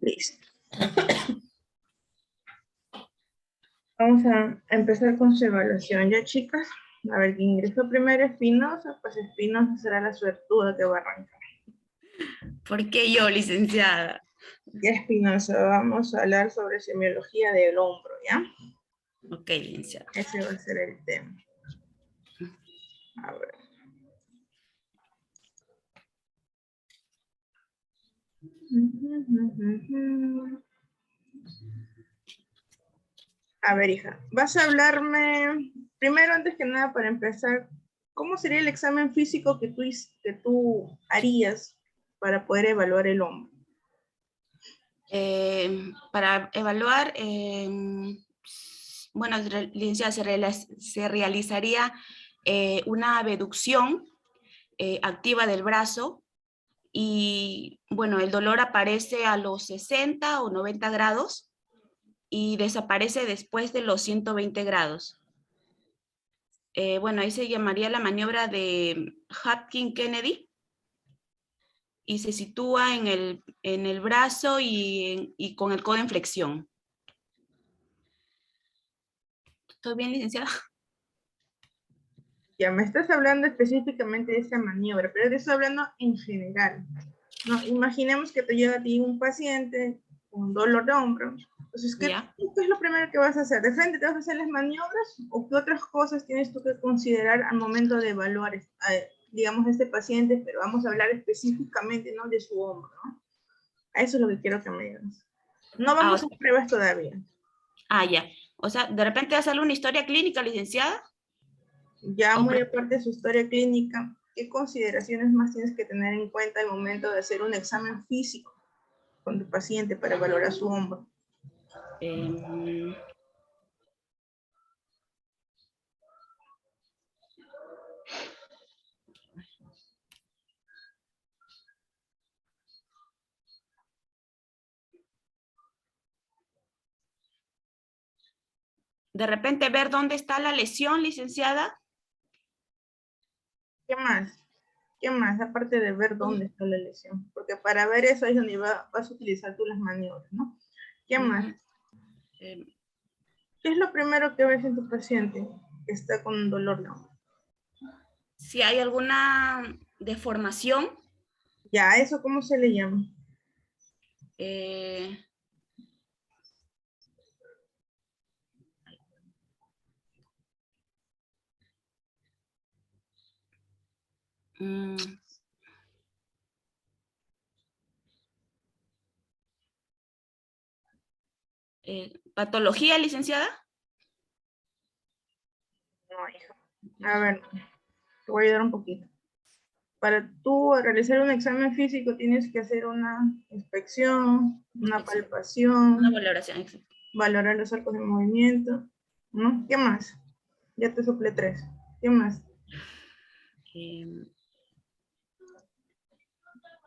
Listo. Vamos a empezar con su evaluación, ¿ya, chicas? A ver, ¿quién ingresó primero? Espinosa, pues Espinosa será la suertuda que va a arrancar. ¿Por qué yo, licenciada? Ya, Espinosa, vamos a hablar sobre semiología del hombro, ¿ya? Ok, licenciada. Ese va a ser el tema. A ver. A ver, hija, vas a hablarme, primero, antes que nada, para empezar, ¿cómo sería el examen físico que tú harías para poder evaluar el hombro? Para evaluar, bueno, licenciada, se realizaría una abducción activa del brazo y, bueno, el dolor aparece a los 60 o 90 grados y desaparece después de los 120 grados. Bueno, ahí se llamaría la maniobra de Hopkins-Kennedy y se sitúa en el brazo y con el codo en flexión. ¿Todo bien, licenciada? Ya me estás hablando específicamente de esa maniobra, pero te estoy hablando en general. ¿No? Imaginemos que te llega a ti un paciente con dolor de hombro. Entonces, ¿qué es lo primero que vas a hacer? ¿De frente te vas a hacer las maniobras o qué otras cosas tienes tú que considerar al momento de evaluar, digamos, este paciente? Pero vamos a hablar específicamente, ¿no?, de su hombro, ¿no? A eso es lo que quiero que me digas. No vamos a pruebas todavía. Ya. O sea, de repente hacerle una historia clínica, licenciada. Ya muy aparte de su historia clínica, ¿qué consideraciones más tienes que tener en cuenta al momento de hacer un examen físico con tu paciente para valorar su hombro? De repente ver dónde está la lesión, licenciada. ¿Qué más? ¿Qué más? Aparte de ver dónde está la lesión. Porque para ver eso es donde vas a utilizar tú las maniobras, ¿no? ¿Qué más? ¿Qué es lo primero que ves en tu paciente que está con un dolor de hombro? Si hay alguna deformación. Ya, ¿eso cómo se le llama? ¿Patología, licenciada? No, hija. A ver, te voy a ayudar un poquito. Para tú realizar un examen físico tienes que hacer una inspección, una palpación, una valoración, valorar los arcos de movimiento, ¿no? ¿Qué más? Ya te soplé 3. ¿Qué más?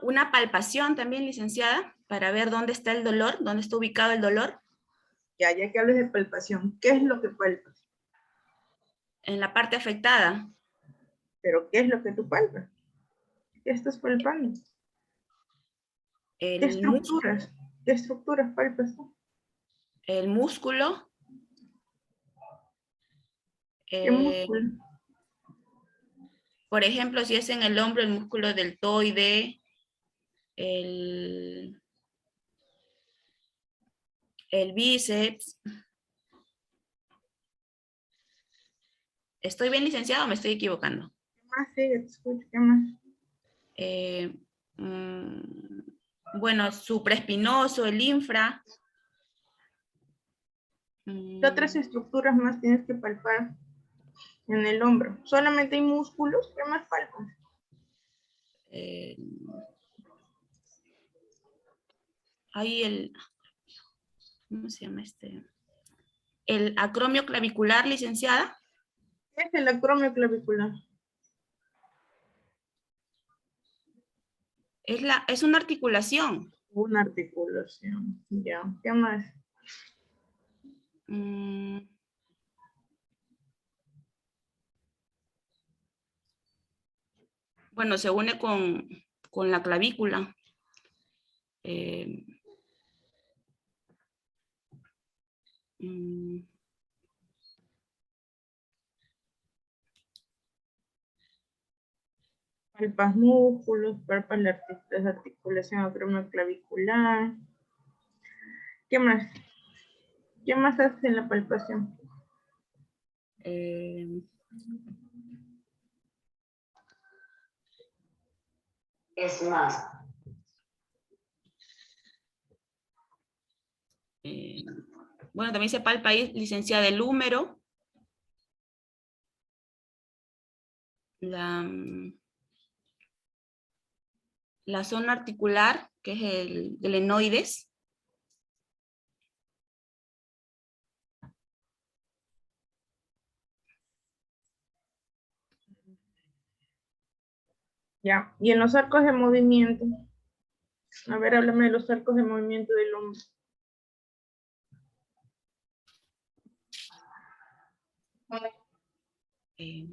Una palpación también, licenciada, para ver dónde está el dolor, dónde está ubicado el dolor. Ya que hables de palpación, ¿qué es lo que palpas? En la parte afectada. ¿Pero qué es lo que tú palpas? ¿Qué estás palpando? ¿Qué estructuras? ¿Qué estructuras palpas tú? El músculo. ¿Qué músculo? Por ejemplo, si es en el hombro, el músculo deltoide, el bíceps. ¿Estoy bien, licenciado, o me estoy equivocando? ¿Qué más sigue? Te escucho, ¿qué más? Bueno, supraespinoso, el infra. ¿Qué otras estructuras más tienes que palpar en el hombro? ¿Solamente hay músculos? ¿Qué más palpas? Hay el, ¿cómo se llama este? El acromio clavicular, licenciada. ¿Qué es el acromio clavicular? Es una articulación. Una articulación, ya. ¿Qué más? Bueno, se une con la clavícula. Mm, Palpas músculos, palpas la articulación acromioclavicular. ¿Qué más? ¿Qué más haces en la palpación? Es más. Bueno, también se palpa ahí, licenciada, el húmero, la zona articular, que es el glenoides. Ya, y en los arcos de movimiento. A ver, háblame de los arcos de movimiento del hombro. Eh,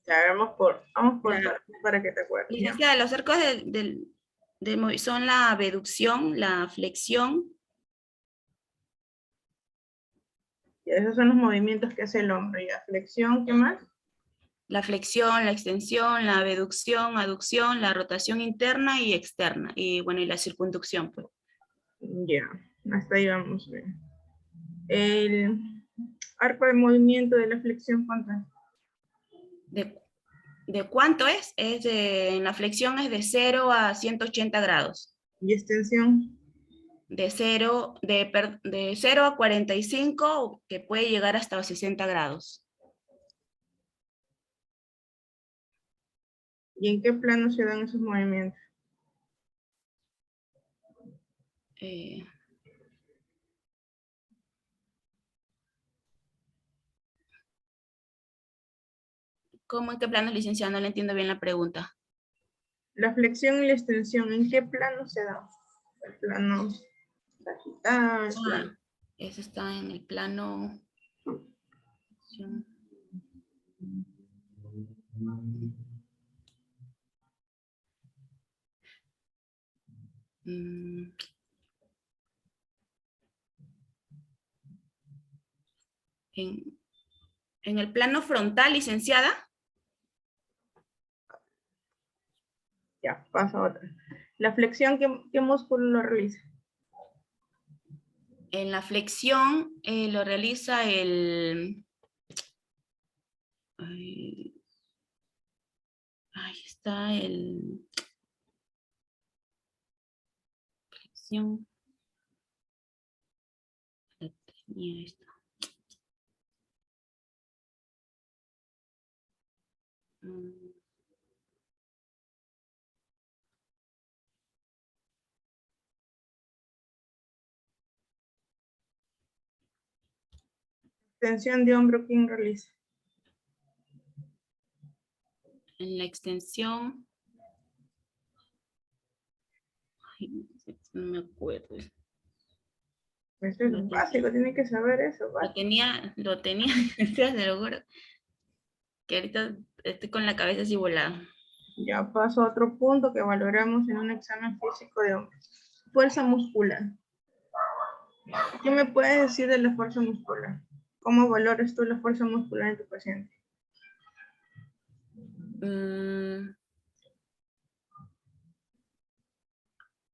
Ya, vamos por para que te acuerdes. ¿Ya? Licenciada, los arcos son la abducción, la flexión. Y esos son los movimientos que hace el hombro. Ya, flexión, ¿qué más? La flexión, la extensión, la abducción, aducción, la rotación interna y externa. Y bueno, y la circunducción, pues. Ya, hasta ahí vamos bien. El arco de movimiento de la flexión, ¿cuánto es? ¿De cuánto es? En la flexión es de 0 a 180 grados. ¿Y extensión? De 0 a 45, que puede llegar hasta 60 grados. ¿Y en qué plano se dan esos movimientos? ¿Cómo en qué plano, licenciada? No le entiendo bien la pregunta. La flexión y la extensión, ¿en qué plano se dan? El plano sagital, el plano. Eso está en el plano. En el plano frontal, licenciada. Ya, pasa a otra. La flexión, ¿qué músculo lo realiza? En la flexión lo realiza el... Ahí está el... Flexión. Tenía esto. Extensión de hombro, ¿quién realiza? En la extensión... Ay, no me acuerdo. Eso es básico, tiene que saber eso. Lo tenía, se lo juro. Que ahorita estoy con la cabeza así volada. Ya paso a otro punto que valoramos en un examen físico de hombre. Fuerza muscular. ¿Qué me puedes decir de la fuerza muscular? ¿Cómo valoras tú la fuerza muscular en tu paciente?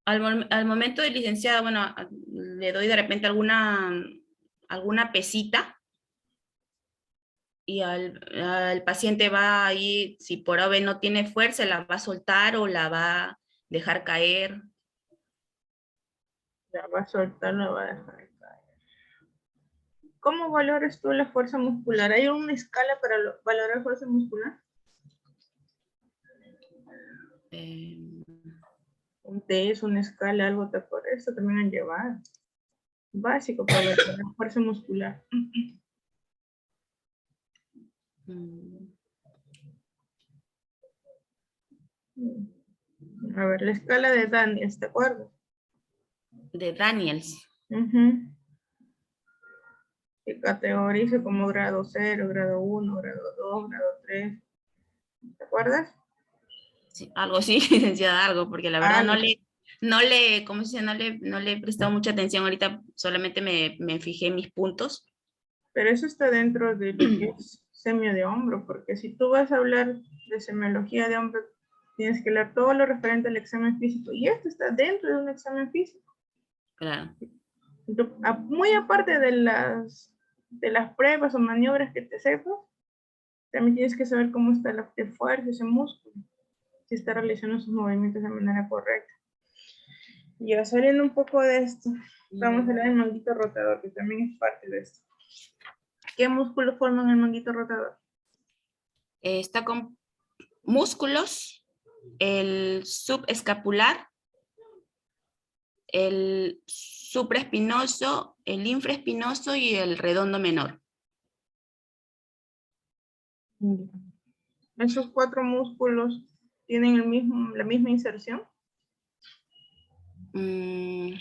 Al momento de licenciada, bueno, le doy de repente alguna pesita y al paciente va ahí, si por ave no tiene fuerza, la va a soltar o la va a dejar caer. La va a soltar, la va a dejar caer. ¿Cómo valoras tú la fuerza muscular? ¿Hay una escala para valorar fuerza muscular? Un test, una escala, algo te acuerdas. Esto también han llevado. Básico para valorar fuerza muscular. A ver, la escala de Daniels, ¿te acuerdas? De Daniels. Ujú. Que categoriza como grado 0, grado 1, grado 2, grado 3. ¿Te acuerdas? Sí, algo así, licenciada, algo, porque la verdad Algo. ¿cómo se dice? No le he prestado mucha atención ahorita, solamente me fijé en mis puntos. Pero eso está dentro de lo que es semio de hombro, porque si tú vas a hablar de semiología de hombro, tienes que leer todo lo referente al examen físico, y esto está dentro de un examen físico. Claro. Muy aparte de las pruebas o maniobras que te sepas, también tienes que saber cómo está la fuerza, ese músculo, si está realizando sus movimientos de manera correcta. Ya saliendo un poco de esto, vamos a hablar del manguito rotador, que también es parte de esto. ¿Qué músculos forman el manguito rotador? Está con músculos, el subescapular, el supraespinoso, el infraespinoso y el redondo menor. Esos 4 músculos tienen la misma inserción. Mm,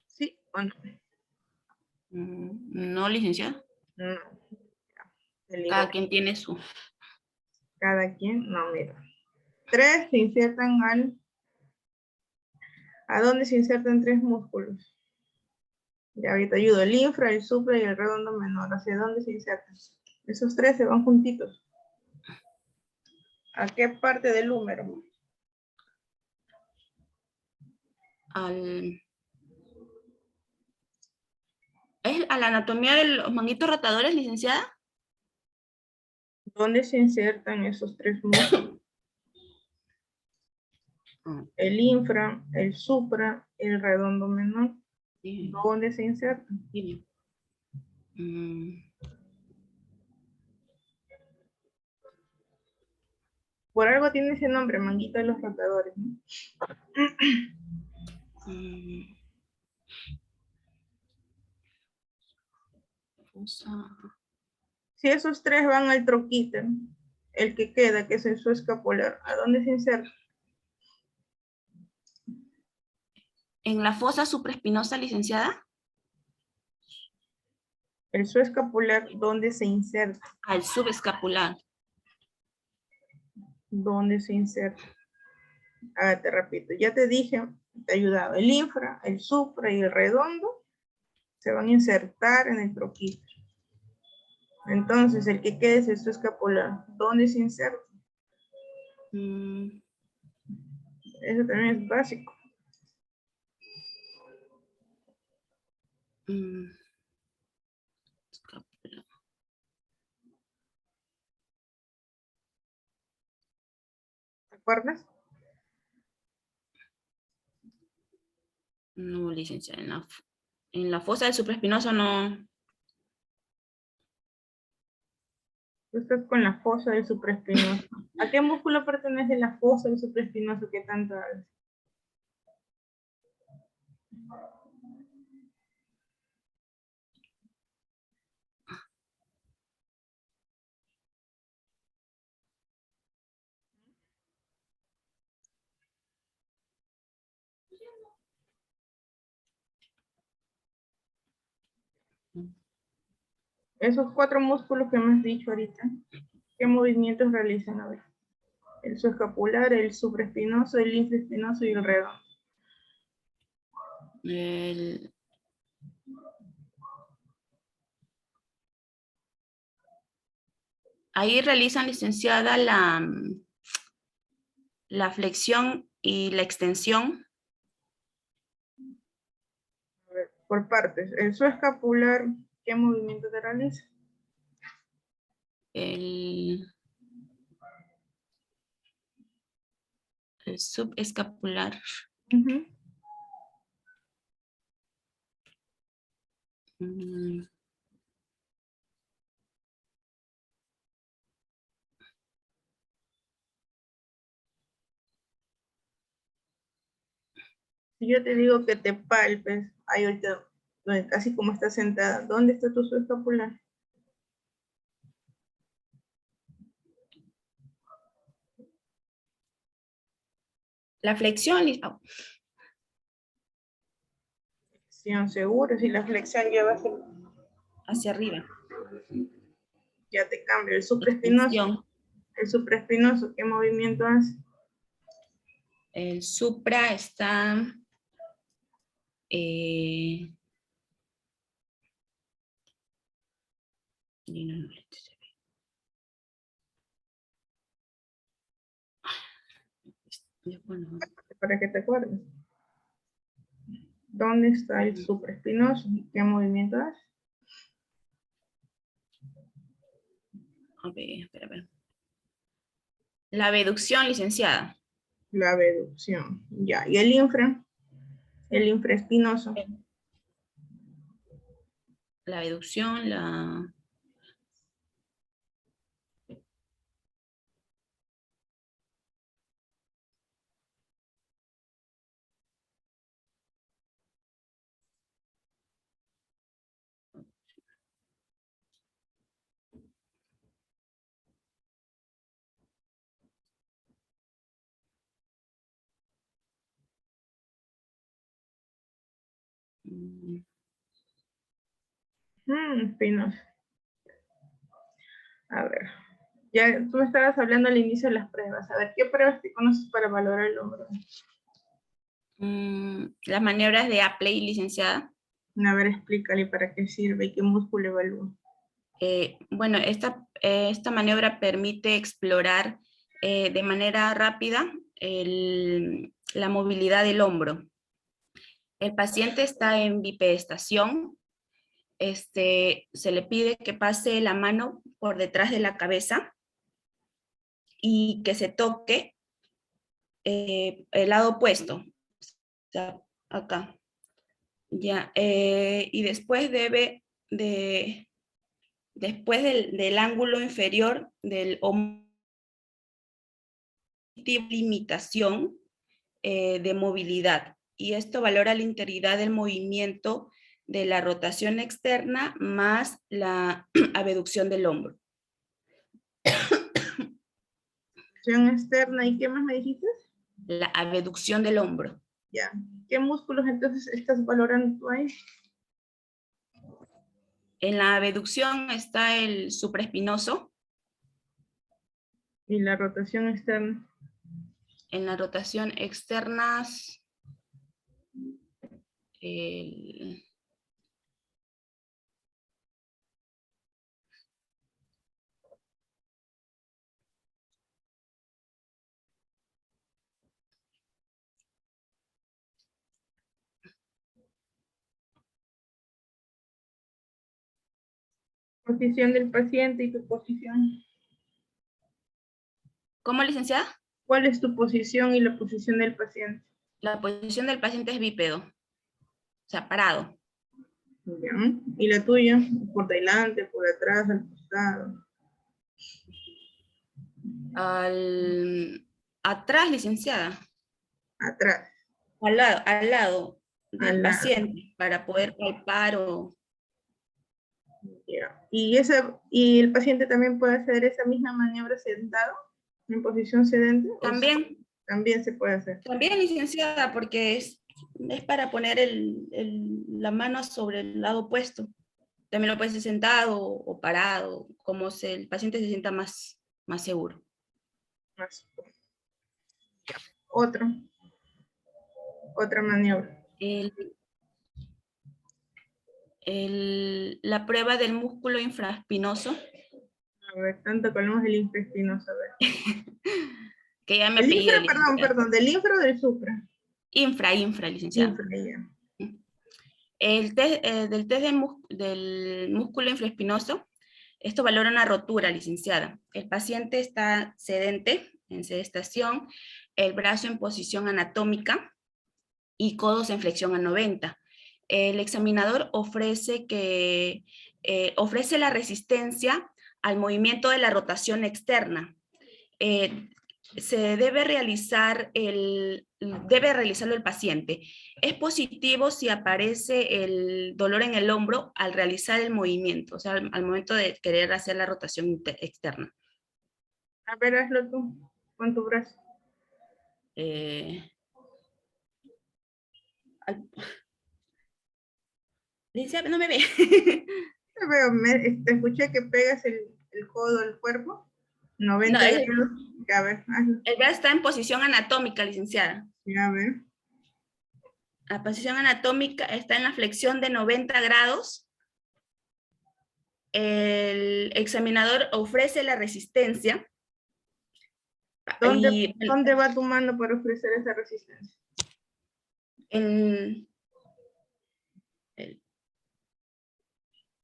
¿Sí o no? no, licenciada. No. Cada quien tiene su. Cada quien, no, mira. 3 se insertan ¿a dónde se insertan 3 músculos? Ya ahorita ayudo, el infra, el supra y el redondo menor. ¿Hacia dónde se insertan? Esos 3 se van juntitos. ¿A qué parte del húmero? ¿Es a la anatomía de los manguitos rotadores, licenciada? ¿Dónde se insertan esos 3 músculos? El infra, el supra, el redondo menor. Sí. ¿Dónde se insertan? Sí. Por algo tiene ese nombre, manguito de los rotadores, ¿no? Si esos 3 van al troquíter, el que queda, que es el suescapular, ¿a dónde se inserta? ¿En la fosa supraespinosa, licenciada? El suescapular, ¿dónde se inserta? Al subescapular. ¿Dónde se inserta? Te repito, ya te dije, te he ayudado. El infra, el supra y el redondo se van a insertar en el troquíter. Entonces, el que quede es el suescapular. ¿Dónde se inserta? Eso también es básico. ¿Te acuerdas? No, licenciada, en la fosa del supraespinoso no. Tú estás con la fosa del supraespinoso. ¿A qué músculo pertenece la fosa del supraespinoso que tanto hablas? Esos 4 músculos que me has dicho ahorita, ¿qué movimientos realizan? A ver, el subescapular, el supraespinoso, el infraespinoso y el redondo. Ahí realizan, licenciada, la flexión y la extensión. A ver, por partes. El subescapular, ¿qué movimiento te realiza? El subescapular. Si yo te digo que te palpes, ahí ahorita, casi como estás sentada, ¿dónde está tu subescapular? La flexión, Flexión seguro, si la flexión lleva hacia arriba. ya te cambio. El supraespinoso. Extensión. El supraespinoso, ¿qué movimiento hace? El supra está... Para que te acuerdes. ¿Dónde está el supraespinoso? ¿Qué movimiento hace? A ver, espera. La abducción, licenciada. La abducción. Ya. ¿Y el infraespinoso? La abducción, la... Espinoso. A ver. Ya tú me estabas hablando al inicio de las pruebas. A ver, ¿qué pruebas te conoces para valorar el hombro? Las maniobras de Apley, licenciada. A ver, explícale para qué sirve y qué músculo evalúa. Bueno, esta maniobra permite explorar de manera rápida la movilidad del hombro. El paciente está en bipedestación. Se le pide que pase la mano por detrás de la cabeza y que se toque el lado opuesto, o sea, acá. Ya, y después después del ángulo inferior del hombro, limitación de movilidad. Y esto valora la integridad del movimiento de la rotación externa más la abducción del hombro. Rotación externa, ¿y qué más me dijiste? La abducción del hombro. Ya. ¿Qué músculos entonces estás valorando tú ahí? En la abducción está el supraespinoso. Y la rotación externa. En la rotación externa, el... Posición del paciente y tu posición. ¿Cómo, licenciada? ¿Cuál es tu posición y la posición del paciente? La posición del paciente es bípedo, o sea, parado. Ya. ¿Y la tuya? ¿Por delante, por atrás, al costado? Atrás, licenciada. Atrás. Al lado del Al lado. paciente, para poder palpar o... Ya. ¿Y el paciente también puede hacer esa misma maniobra sentado, en posición sedente? También, También se puede hacer. también, licenciada, porque es para poner la mano sobre el lado opuesto. También lo puede ser sentado o parado, como el paciente se sienta más seguro. Más. Otra maniobra. La prueba del músculo infraespinoso. A ver, tanto que hablamos del infraespinoso, a ver. Que ya me ¿Del apellido. infra, perdón, del infra o del supra? Infra, licenciada. Infra, ya. El test, del test del músculo infraespinoso, esto valora una rotura, licenciada. El paciente está sedente, en sedestación, el brazo en posición anatómica y codos en flexión a 90. El examinador ofrece la resistencia al movimiento de la rotación externa. Se debe realizar debe realizarlo el paciente. Es positivo si aparece el dolor en el hombro al realizar el movimiento, o sea, al momento de querer hacer la rotación externa. A ver, hazlo tú, con tu brazo. Licenciada, no me ve. Te veo, te escuché que pegas el codo al cuerpo. 90 No, grados. A ver, hazlo. el brazo está en posición anatómica, licenciada. A ver. La posición anatómica está en la flexión de 90 grados. El examinador ofrece la resistencia. ¿Dónde va tu mano para ofrecer esa resistencia? En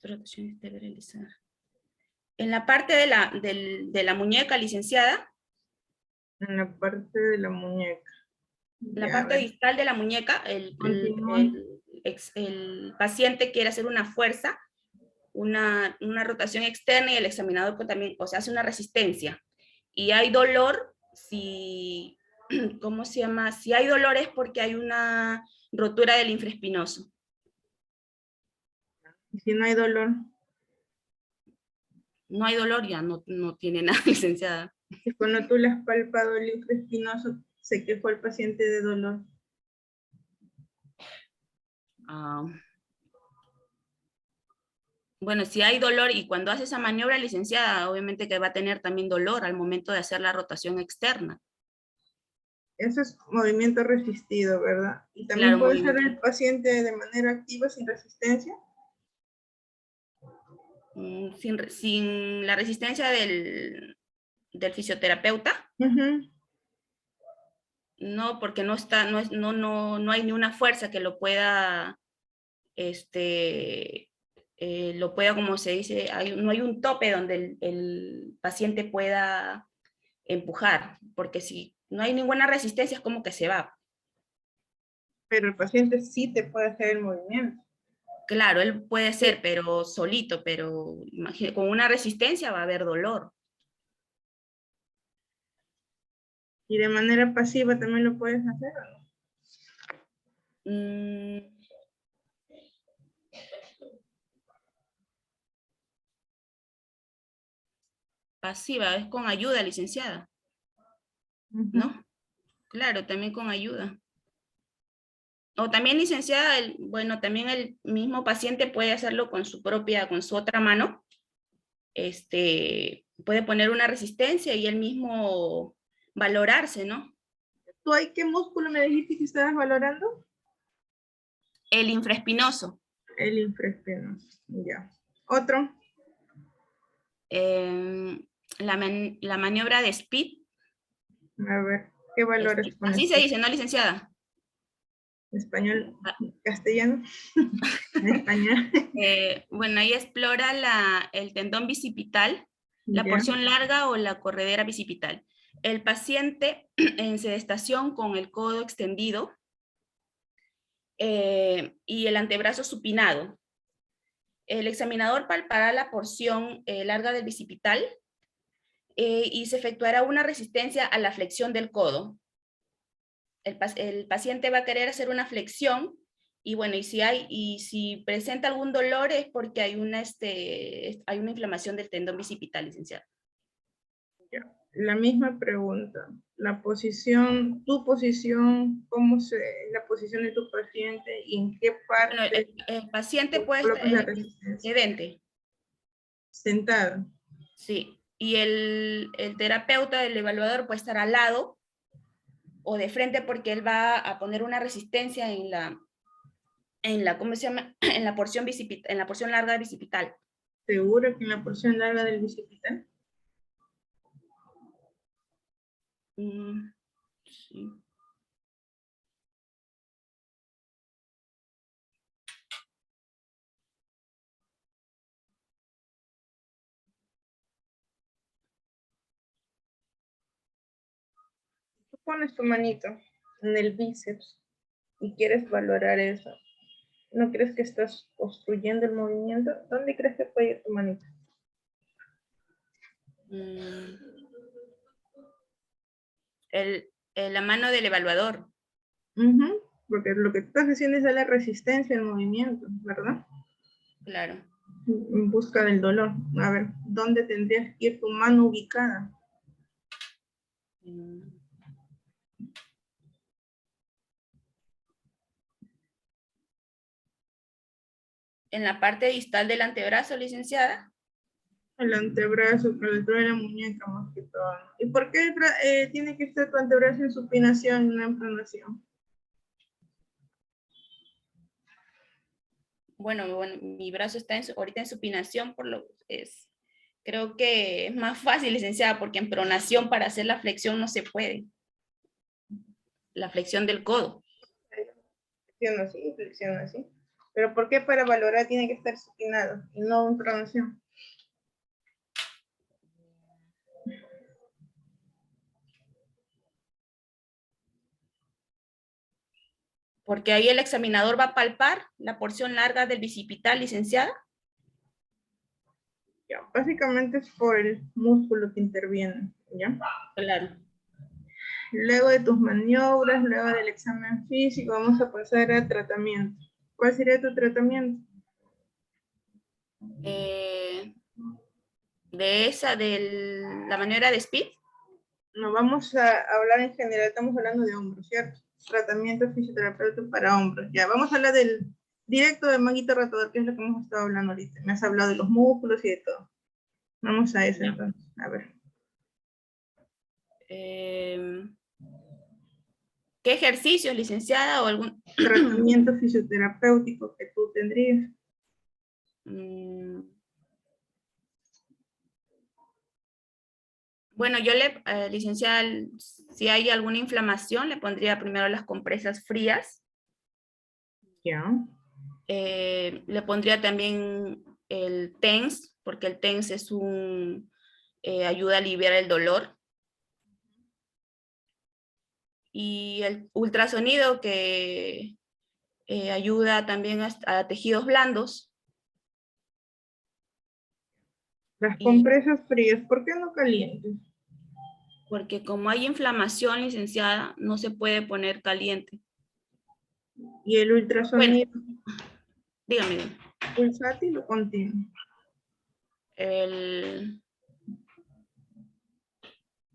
rotación debe realizar. En la parte de la muñeca, licenciada. En la parte de la muñeca. La parte distal de la muñeca, el paciente quiere hacer una fuerza, una rotación externa y el examinador también, o sea, hace una resistencia. Y hay dolor, si, ¿cómo se llama? Si hay dolor es porque hay una rotura del infraespinoso. ¿Y si no hay dolor? No hay dolor, ya no tiene nada, licenciada. Y cuando tú le has palpado el infraespinoso, se quejó el paciente de dolor. Bueno, si hay dolor y cuando hace esa maniobra, licenciada, obviamente que va a tener también dolor al momento de hacer la rotación externa. Eso es movimiento resistido, ¿verdad? Y también Claro, puede ser el paciente de manera activa sin resistencia. Sin la resistencia del fisioterapeuta. No, porque no hay ni una fuerza que lo pueda, como se dice, no hay un tope donde el paciente pueda empujar, porque si no hay ninguna resistencia es como que se va. Pero el paciente sí te puede hacer el movimiento. Claro, él puede ser, pero solito, pero con una resistencia va a haber dolor. ¿Y de manera pasiva también lo puedes hacer o no? Pasiva, es con ayuda, licenciada. ¿No? Claro, también con ayuda. O también, licenciada, bueno, también el mismo paciente puede hacerlo con su otra mano. Puede poner una resistencia y él mismo valorarse, ¿no? ¿Tú ahí qué músculo me dijiste que estabas valorando? El infraespinoso. El infraespinoso, ya. ¿Otro? La maniobra de Speed. A ver, ¿qué valores pones? Así se dice, ¿no, licenciada? Español, castellano. Español. Bueno, ahí explora el tendón bicipital, la Ya. porción larga o la corredera bicipital. El paciente en sedestación con el codo extendido y el antebrazo supinado. El examinador palpará la porción larga del bicipital y se efectuará una resistencia a la flexión del codo. El paciente va a querer hacer una flexión y bueno, y si presenta algún dolor es porque hay una inflamación del tendón bicipital, licenciado. Ya. La misma pregunta. La posición, tu posición, la posición de tu paciente y en qué parte. Bueno, el paciente puede colocas la estar resistencia. sedente. Sentado. Sí. Y el terapeuta, el evaluador puede estar al lado o de frente porque él va a poner una resistencia ¿cómo se llama? En la porción bicipital, en la porción larga bicipital. ¿Seguro que en la porción larga del bicipital? Sí. Tú pones tu manito en el bíceps y quieres valorar eso. ¿No crees que estás obstruyendo el movimiento? ¿Dónde crees que puede ir tu manito? La mano del evaluador. Porque lo que tú estás haciendo es darle resistencia al movimiento, ¿verdad? Claro. En busca del dolor. A ver, ¿dónde tendrías que ir tu mano ubicada? Mm. En la parte distal del antebrazo, licenciada. El antebrazo, con la altura de la muñeca más que todo. ¿Y por qué tiene que estar tu antebrazo en supinación y no en pronación? Bueno, mi brazo está ahorita en supinación, creo que es más fácil, licenciada, porque en pronación para hacer la flexión no se puede. La flexión del codo. Flexión así, flexión así. Pero ¿por qué para valorar tiene que estar supinado y no en pronación? Porque ahí el examinador va a palpar la porción larga del bicipital, licenciada. Ya, básicamente es por el músculo que interviene, ¿ya? Claro. Luego de tus maniobras, luego del examen físico, vamos a pasar a tratamiento. ¿Cuál sería tu tratamiento? De la maniobra de speed. No vamos a hablar en general, estamos hablando de hombros, ¿cierto? Tratamiento fisioterapéutico para hombros. Ya, vamos a hablar del directo de manguito rotador, que es lo que hemos estado hablando ahorita. Me has hablado de los músculos y de todo. Vamos a eso entonces, a ver. ¿Qué ejercicios, licenciada, o algún tratamiento fisioterapéutico que tú tendrías? Bueno, yo licenciada, si hay alguna inflamación, le pondría primero las compresas frías. Ya. Le pondría también el TENS, porque el TENS es ayuda a aliviar el dolor. Y el ultrasonido que ayuda también a tejidos blandos. Las compresas frías, ¿por qué no calientes? Porque como hay inflamación, licenciada, no se puede poner caliente. ¿Y el ultrasonido? Bueno, dígame. ¿Pulsátil o continuo?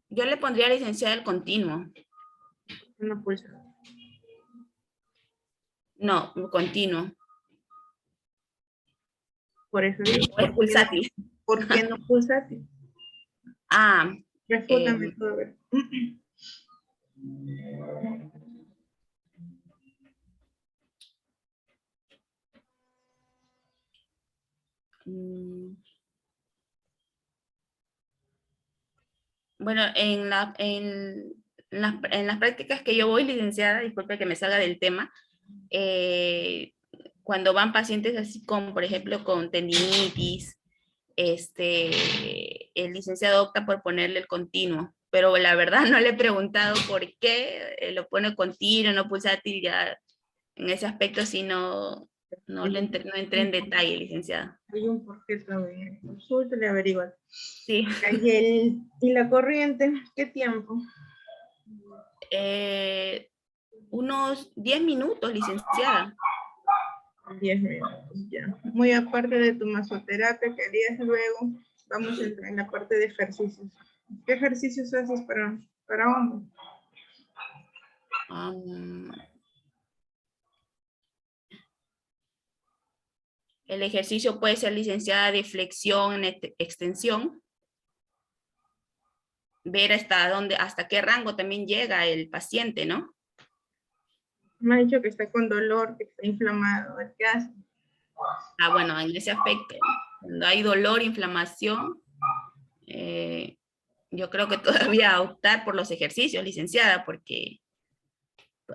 Yo le pondría, licenciada, el continuo. No pulsátil. No, continuo. Por eso digo. Es pulsátil. ¿Por qué no pulsátil? Refútame todo, a ver. Bueno, en las prácticas que yo voy, licenciada, disculpe que me salga del tema, cuando van pacientes así como, por ejemplo, con tendinitis, el licenciado opta por ponerle el continuo, pero la verdad no le he preguntado por qué lo pone continuo, no pulsátil, ya en ese aspecto sí no entré en detalle, licenciada. Hay un porqué también. Consulta y averigua. Sí. ¿Y la corriente? ¿Qué tiempo? Unos 10 minutos, licenciada. 10 minutos, ya. Muy aparte de tu masoterapia que harías luego, vamos a entrar en la parte de ejercicios. ¿Qué ejercicios haces para hombres? El ejercicio puede ser, licenciada, de flexión, extensión. Ver hasta qué rango también llega el paciente, ¿no? Me ha dicho que está con dolor, que está inflamado. ¿Qué hace? Bueno, en ese aspecto, cuando hay dolor, inflamación, yo creo que todavía optar por los ejercicios, licenciada, porque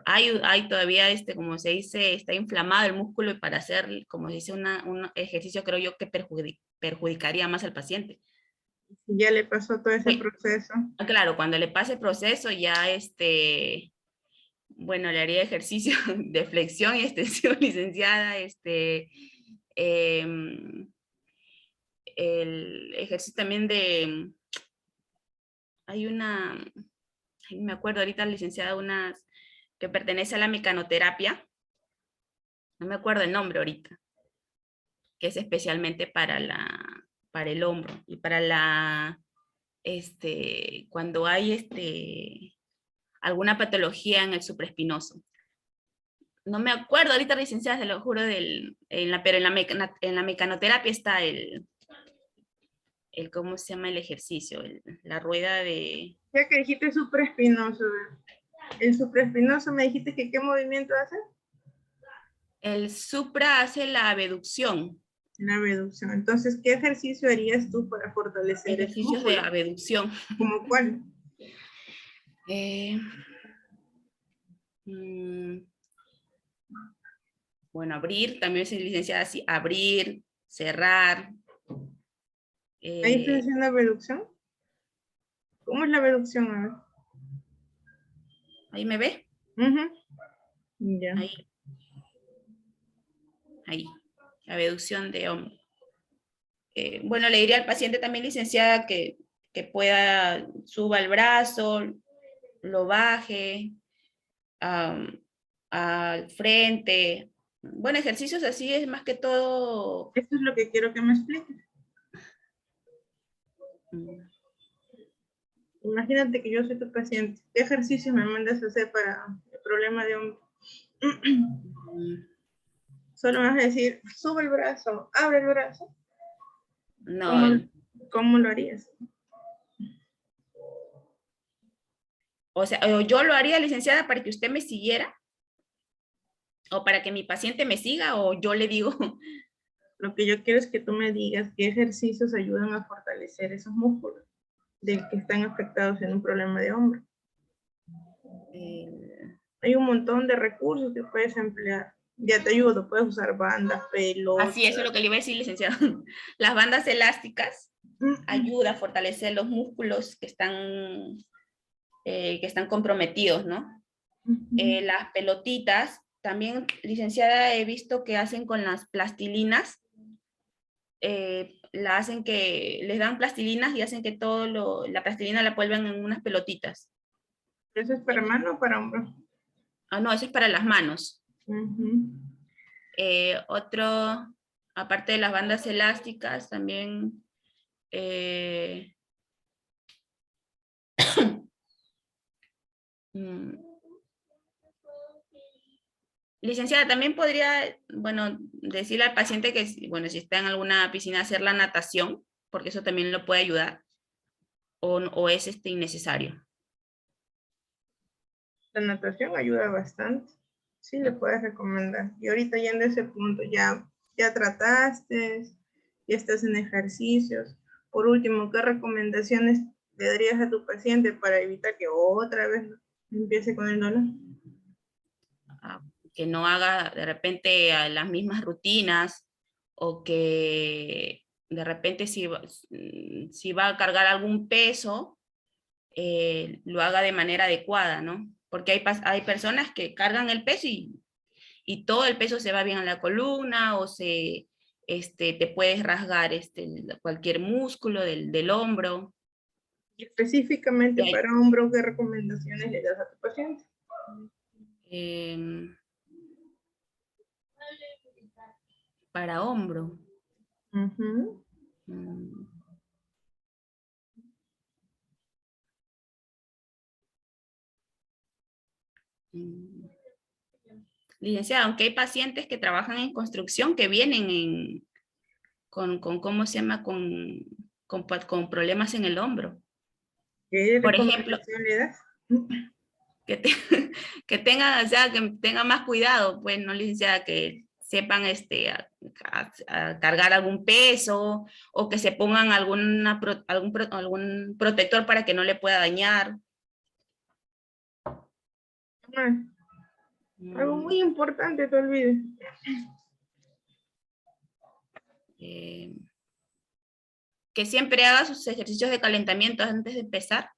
hay todavía, como se dice, está inflamado el músculo, y para hacer, como se dice, un ejercicio, creo yo que perjudicaría más al paciente. Ya le pasó todo ese proceso. Claro, cuando le pase el proceso, ya bueno, le haría ejercicio de flexión y extensión, licenciada, el ejercicio también hay me acuerdo ahorita, licenciada, que pertenece a la mecanoterapia. No me acuerdo el nombre ahorita. Que es especialmente para el hombro y para cuando hay alguna patología en el supraespinoso. No me acuerdo ahorita, licenciada, se lo juro, pero en la mecanoterapia está ¿cómo se llama el ejercicio? La rueda de... Ya que dijiste supraespinoso, el supraespinoso, me dijiste que ¿qué movimiento hace? El supra hace la abducción. La abducción. Entonces, ¿qué ejercicio harías tú para fortalecer ejercicios de abducción? ¿Cómo cuál? Bueno, abrir, también se licenciada así, abrir, cerrar. ¿Ahí estás haciendo abducción? ¿Cómo es la abducción? A ver. ¿Ahí me ve? Ya. Ahí, la abducción de hombro. Bueno, le diría al paciente también, licenciada, que pueda, suba el brazo, lo baje al frente. Bueno, ejercicios así es más que todo. Eso es lo que quiero que me expliques. Imagínate que yo soy tu paciente. ¿Qué ejercicio me mandas a hacer para el problema de hombro? Solo me vas a decir, sube el brazo, abre el brazo. No. ¿Cómo lo harías? O sea, yo lo haría, licenciada, para que usted me siguiera, o para que mi paciente me siga, o yo le digo. Lo que yo quiero es que tú me digas qué ejercicios ayudan a fortalecer esos músculos del que están afectados en un problema de hombro. Hay un montón de recursos que puedes emplear. Ya te ayudo, puedes usar bandas, pelotas. Así, eso es lo que le iba a decir, licenciada. Las bandas elásticas ayudan a fortalecer los músculos que están comprometidos, ¿no? Las pelotitas, también, licenciada, he visto que hacen con las plastilinas, la hacen que les dan plastilinas y hacen que la plastilina la vuelvan en unas pelotitas. ¿Eso es para mano o para hombro? No, eso es para las manos. Otro, aparte de las bandas elásticas, también licenciada, también podría, bueno, decirle al paciente que, bueno, si está en alguna piscina, hacer la natación, porque eso también lo puede ayudar, o es innecesario. La natación ayuda bastante. Sí, le puedes recomendar. Y ahorita yendo a ese punto, ya trataste, ya estás en ejercicios. Por último, ¿qué recomendaciones le darías a tu paciente para evitar que otra vez empiece con el dolor? Que no haga de repente las mismas rutinas, o que de repente si va a cargar algún peso, lo haga de manera adecuada, ¿no? Porque hay personas que cargan el peso y todo el peso se va bien a la columna, o te puedes rasgar cualquier músculo del hombro. Y específicamente para hombro, ¿qué recomendaciones le das a tu paciente? Para hombro. Licenciada, aunque hay pacientes que trabajan en construcción que vienen con ¿cómo se llama? Con problemas en el hombro. ¿Qué Por ejemplo, le das? que tengan más cuidado, pues, no, licenciada, que sepan a cargar algún peso, o que se pongan algún protector para que no le pueda dañar. Algo muy importante, te olvides. Que siempre haga sus ejercicios de calentamiento antes de empezar.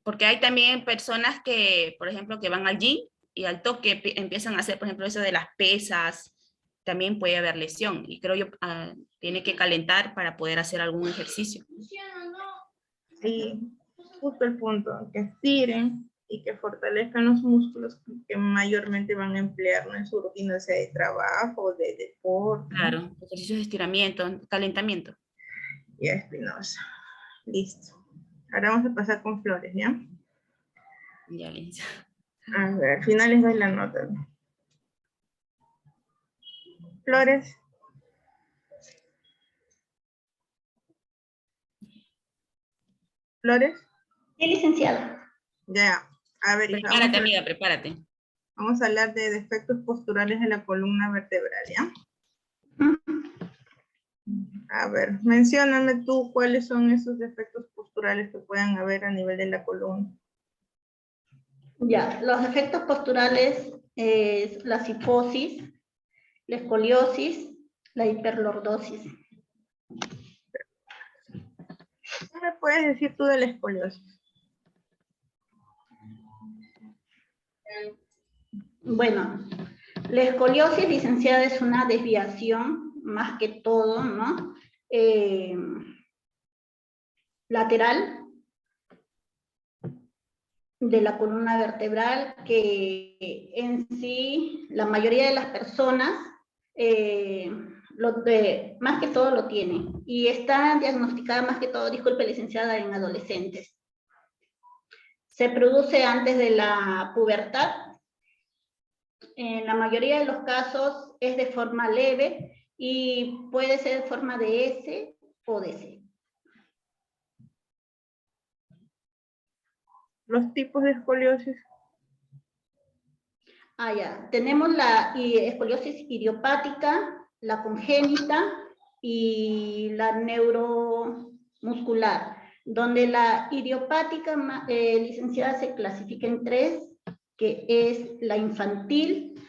Porque hay también personas que, por ejemplo, que van al gym y al toque empiezan a hacer, por ejemplo, eso de las pesas. También puede haber lesión. Y creo yo, tiene que calentar para poder hacer algún ejercicio. Sí, justo el punto, que estiren, y que fortalezcan los músculos que mayormente van a emplear, ¿no?, en su rutina, sea de trabajo, de deporte. Claro, ejercicios de estiramiento, calentamiento. Ya, Espinosa. Listo. Ahora vamos a pasar con Flores, ¿ya? Ya, Linda. A ver, al final les doy la nota. Flores. Flores. Sí, licenciada. Ya. A ver, hija, Prepárate, amiga, prepárate. vamos a hablar de defectos posturales de la columna vertebral, ¿ya? A ver, mencióname tú cuáles son esos defectos posturales que puedan haber a nivel de la columna. Ya, los efectos posturales es la cifosis, la escoliosis, la hiperlordosis. ¿Qué me puedes decir tú de la escoliosis? Bueno, la escoliosis, licenciada, es una desviación, más que todo, ¿no? Lateral de la columna vertebral, que en sí la mayoría de las personas más que todo lo tienen, y está diagnosticada más que todo, disculpe licenciada, en adolescentes. Se produce antes de la pubertad. En la mayoría de los casos es de forma leve y puede ser de forma de S o de C. Los tipos de escoliosis. Ah, ya. Tenemos la escoliosis idiopática, la congénita y la neuromuscular, donde la idiopática, licenciada, se clasifica en 3, que es la infantil,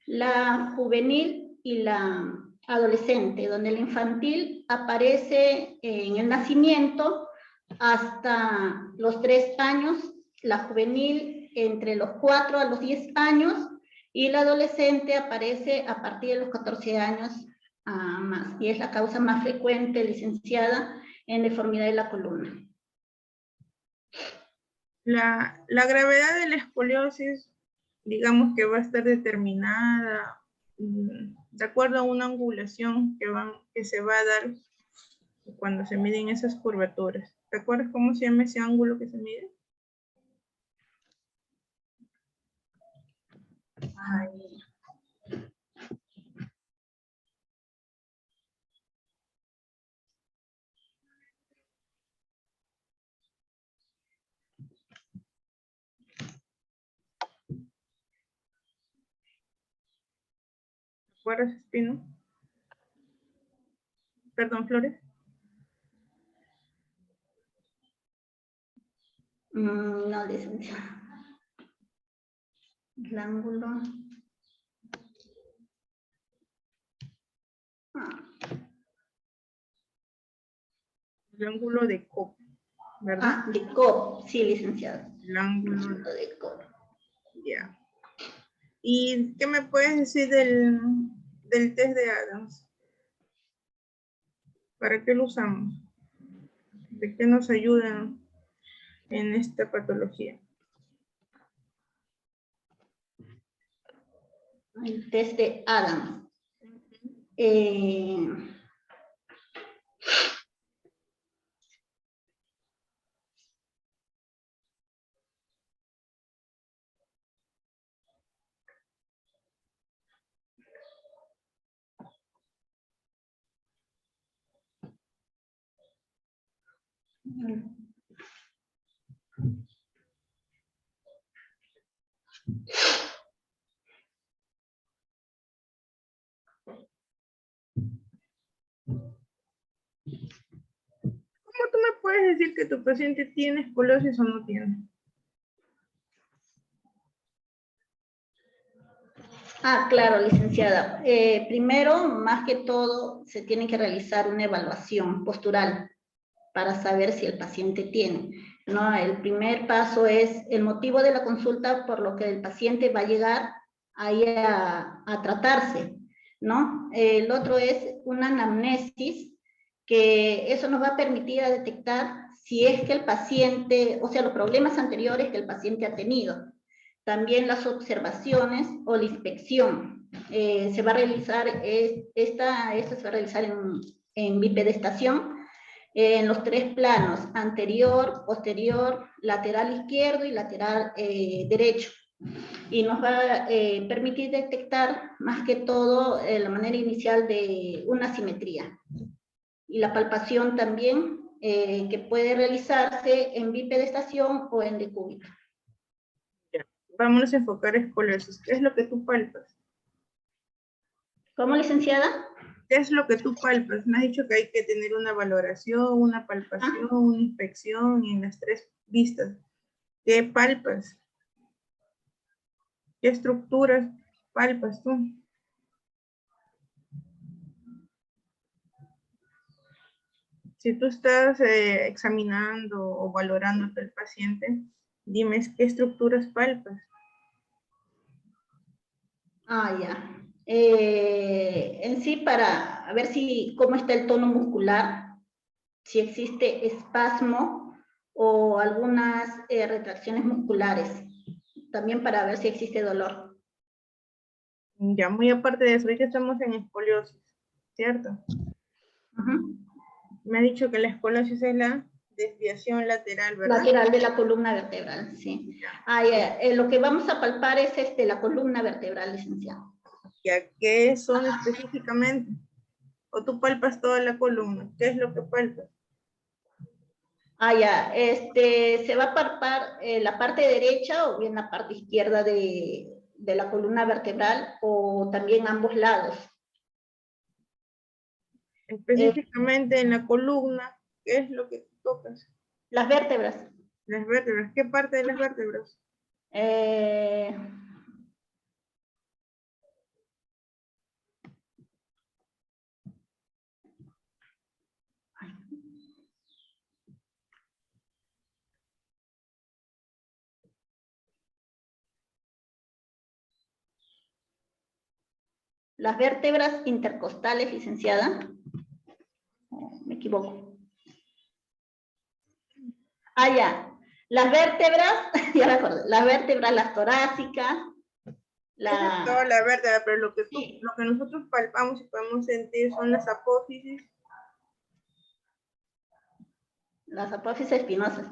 la juvenil y la adolescente, donde la infantil aparece en el nacimiento hasta los 3 años, la juvenil entre los 4 a los 10 años, y la adolescente aparece a partir de los 14 años más, y es la causa más frecuente, licenciada, en deformidad de la columna. La gravedad de la escoliosis, digamos que va a estar determinada de acuerdo a una angulación que se va a dar cuando se miden esas curvaturas. ¿Te acuerdas cómo se llama ese ángulo que se mide? Ay. ¿Te acuerdas, Espino? Perdón, Flores. No, licenciada. El ángulo. El ángulo de Cobb, ¿verdad? De Cobb, sí, licenciada. El ángulo de Cobb. Ya. ¿Y qué me puedes decir del test de Adams? ¿Para qué lo usamos? ¿De qué nos ayudan en esta patología? El test de Adams. ¿Cómo tú me puedes decir que tu paciente tiene escoliosis o no tiene? Claro, licenciada. Primero, más que todo, se tiene que realizar una evaluación postural para saber si el paciente tiene, ¿no? El primer paso es el motivo de la consulta por lo que el paciente va a llegar ahí a tratarse, ¿no? El otro es una anamnesis, que eso nos va a permitir a detectar si es que el paciente, o sea, los problemas anteriores que el paciente ha tenido. También las observaciones o la inspección. Se va a realizar, esta se va a realizar en bipedestación, en los 3 planos, anterior, posterior, lateral izquierdo y lateral derecho. Y nos va a permitir detectar más que todo la manera inicial de una simetría. Y la palpación también, que puede realizarse en bipedestación o en decúbito. Vámonos a enfocar escoliosis. ¿Qué es lo que tú palpas? ¿Cómo, licenciada? ¿Qué es lo que tú palpas? Me has dicho que hay que tener una valoración, una palpación, una inspección en las 3 vistas. ¿Qué palpas? ¿Qué estructuras palpas tú? Si tú estás examinando o valorando al paciente, dime qué estructuras palpas. Ya. En sí, para ver cómo está el tono muscular, si existe espasmo o algunas retracciones musculares, también para ver si existe dolor. Ya, muy aparte de eso, ahorita estamos en escoliosis, ¿cierto? Me ha dicho que la escoliosis es la desviación lateral, ¿verdad? Lateral de la columna vertebral, sí. Lo que vamos a palpar es la columna vertebral, licenciado. ¿Ya qué son específicamente? ¿O tú palpas toda la columna? ¿Qué es lo que palpas? Se va a palpar la parte derecha o bien la parte izquierda de la columna vertebral o también ambos lados. Específicamente en la columna, ¿qué es lo que tú tocas? Las vértebras. Las vértebras. ¿Qué parte de las vértebras? Las vértebras intercostales, licenciada. Me equivoco. Ya. Las vértebras, ya me acordé, las vértebras, las torácicas. Esa es toda la vértebra, pero lo que nosotros palpamos y podemos sentir son las apófisis. Las apófisis espinosas.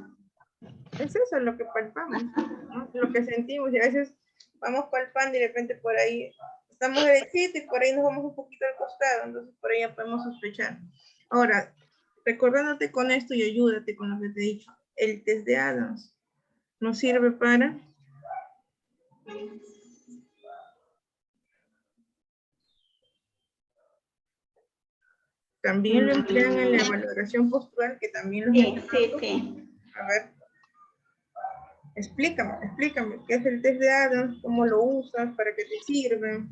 Es eso lo que palpamos, ¿no? Lo que sentimos, y a veces vamos palpando y de repente por ahí estamos derechitos y por ahí nos vamos un poquito al costado, entonces por ahí ya podemos sospechar. Ahora, recordándote con esto y ayúdate con lo que te he dicho, el test de Adams nos sirve para también lo emplean en la valoración postural, que también lo sí. A ver, explícame, ¿qué es el test de Adams? ¿Cómo lo usas? ¿Para qué te sirve?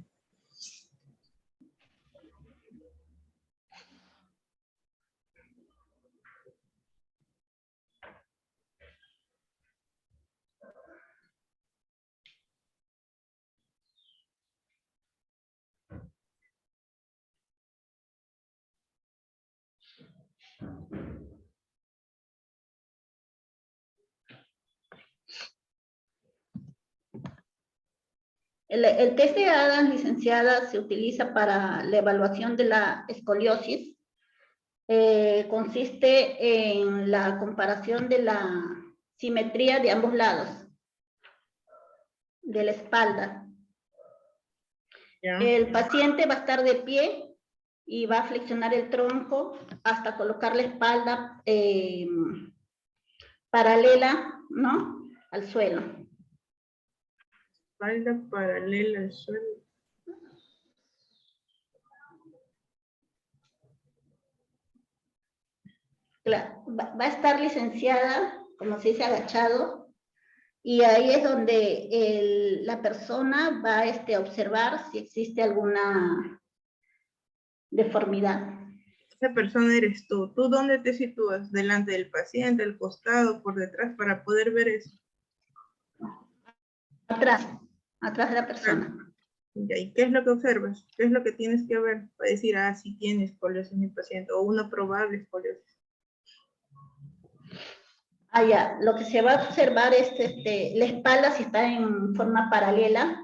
El test de Adams, licenciada, se utiliza para la evaluación de la escoliosis. Consiste en la comparación de la simetría de ambos lados de la espalda. El paciente va a estar de pie y va a flexionar el tronco hasta colocar la espalda paralela, ¿no?, al suelo. Espalda paralela al suelo. Claro, va a estar, licenciada, como se dice, agachado, y ahí es donde la persona va a observar si existe alguna deformidad. Esa persona eres tú. ¿Tú dónde te sitúas? ¿Delante del paciente, al costado, por detrás, para poder ver eso? Atrás de la persona. ¿Y qué es lo que observas? ¿Qué es lo que tienes que ver para decir, sí tiene escoliosis mi paciente, o una probable escoliosis? Ah, ya. Lo que se va a observar es la espalda si está en forma paralela.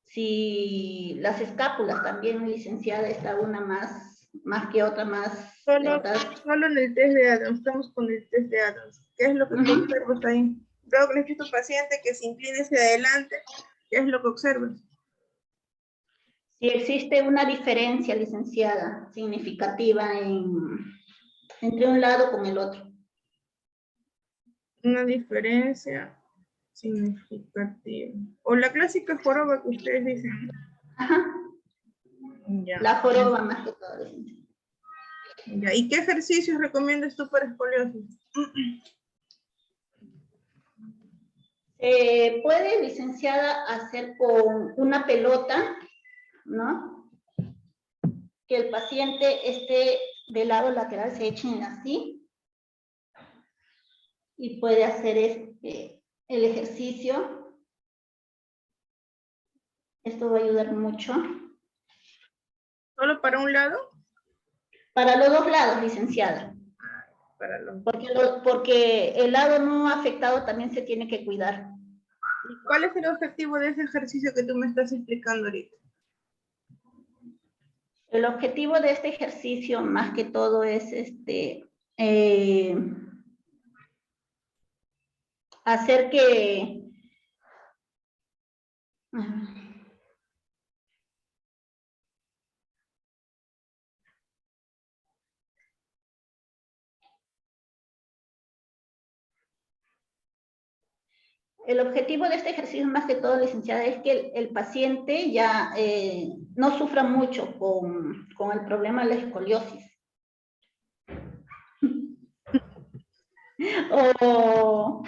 Si las escápulas también, licenciada, está una más que otra, más Solo en el test de Adams, estamos con el test de Adams. ¿Qué es lo que tú observas ahí? Luego que le dices a tu paciente que se incline hacia adelante, ¿qué es lo que observas? Si existe una diferencia, licenciada, significativa entre un lado con el otro. Una diferencia significativa. O la clásica joroba que ustedes dicen. Ajá. Ya. La joroba más que todo, licenciada. Ya. ¿Y qué ejercicios recomiendas tú para escoliosis? Puede, licenciada, hacer con una pelota, ¿no? Que el paciente esté del lado lateral, se echen así. Y puede hacer el ejercicio. Esto va a ayudar mucho. ¿Solo para un lado? Para los dos lados, licenciada. Para los... Porque el lado no afectado también se tiene que cuidar. ¿Y cuál es el objetivo de ese ejercicio que tú me estás explicando ahorita? El objetivo de este ejercicio, más que todo, es hacer que... El objetivo de este ejercicio, más que todo, licenciada, es que el paciente ya no sufra mucho con el problema de la escoliosis. O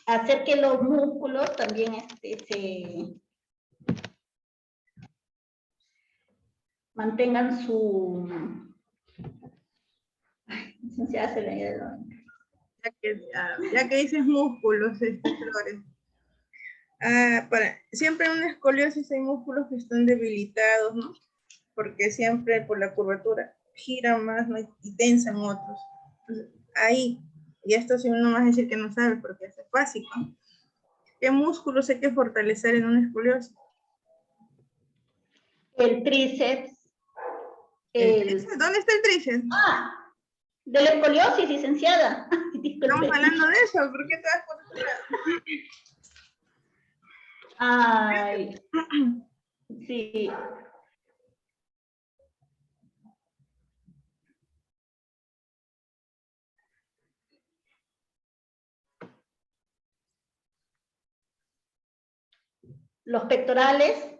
hacer que los músculos también se mantengan su... Licenciada, se le ha ido. Ya que dices músculos, Flores. Siempre en una escoliosis hay músculos que están debilitados, ¿no? Porque siempre por la curvatura giran más, ¿no? Y tensan otros. Entonces, ahí, y esto si uno va a decir que no sabe porque es básico, ¿no? ¿Qué músculos hay que fortalecer en una escoliosis? El tríceps. ¿Dónde está el tríceps? De la escoliosis, licenciada. Estamos hablando de eso, ¿por qué te das por otro lado? Ay, sí. Los pectorales.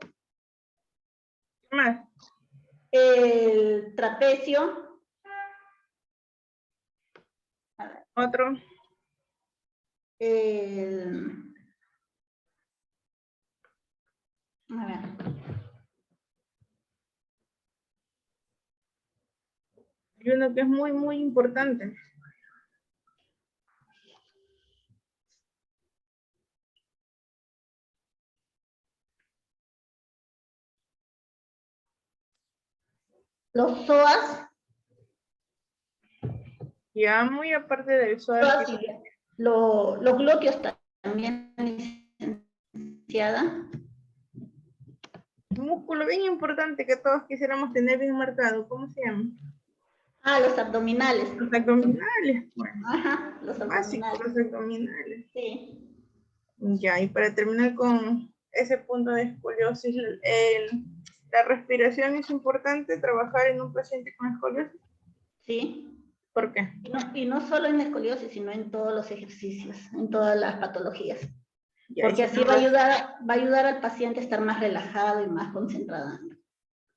¿Qué más? El trapecio. A ver. Otro. A ver. Hay uno que es muy, muy importante. Los psoas. Ya muy aparte del psoas. Los glúteos también, licenciada. Un músculo bien importante que todos quisiéramos tener bien marcado. ¿Cómo se llama? Los abdominales. Los abdominales. Bueno, Ajá, los abdominales. básicos, los abdominales. Sí. Ya, y para terminar con ese punto de escoliosis, la respiración es importante trabajar en un paciente con escoliosis. Sí. ¿Por qué? Y no solo en escoliosis, sino en todos los ejercicios, en todas las patologías. Ya, porque así va a ayudar al paciente a estar más relajado y más concentrado.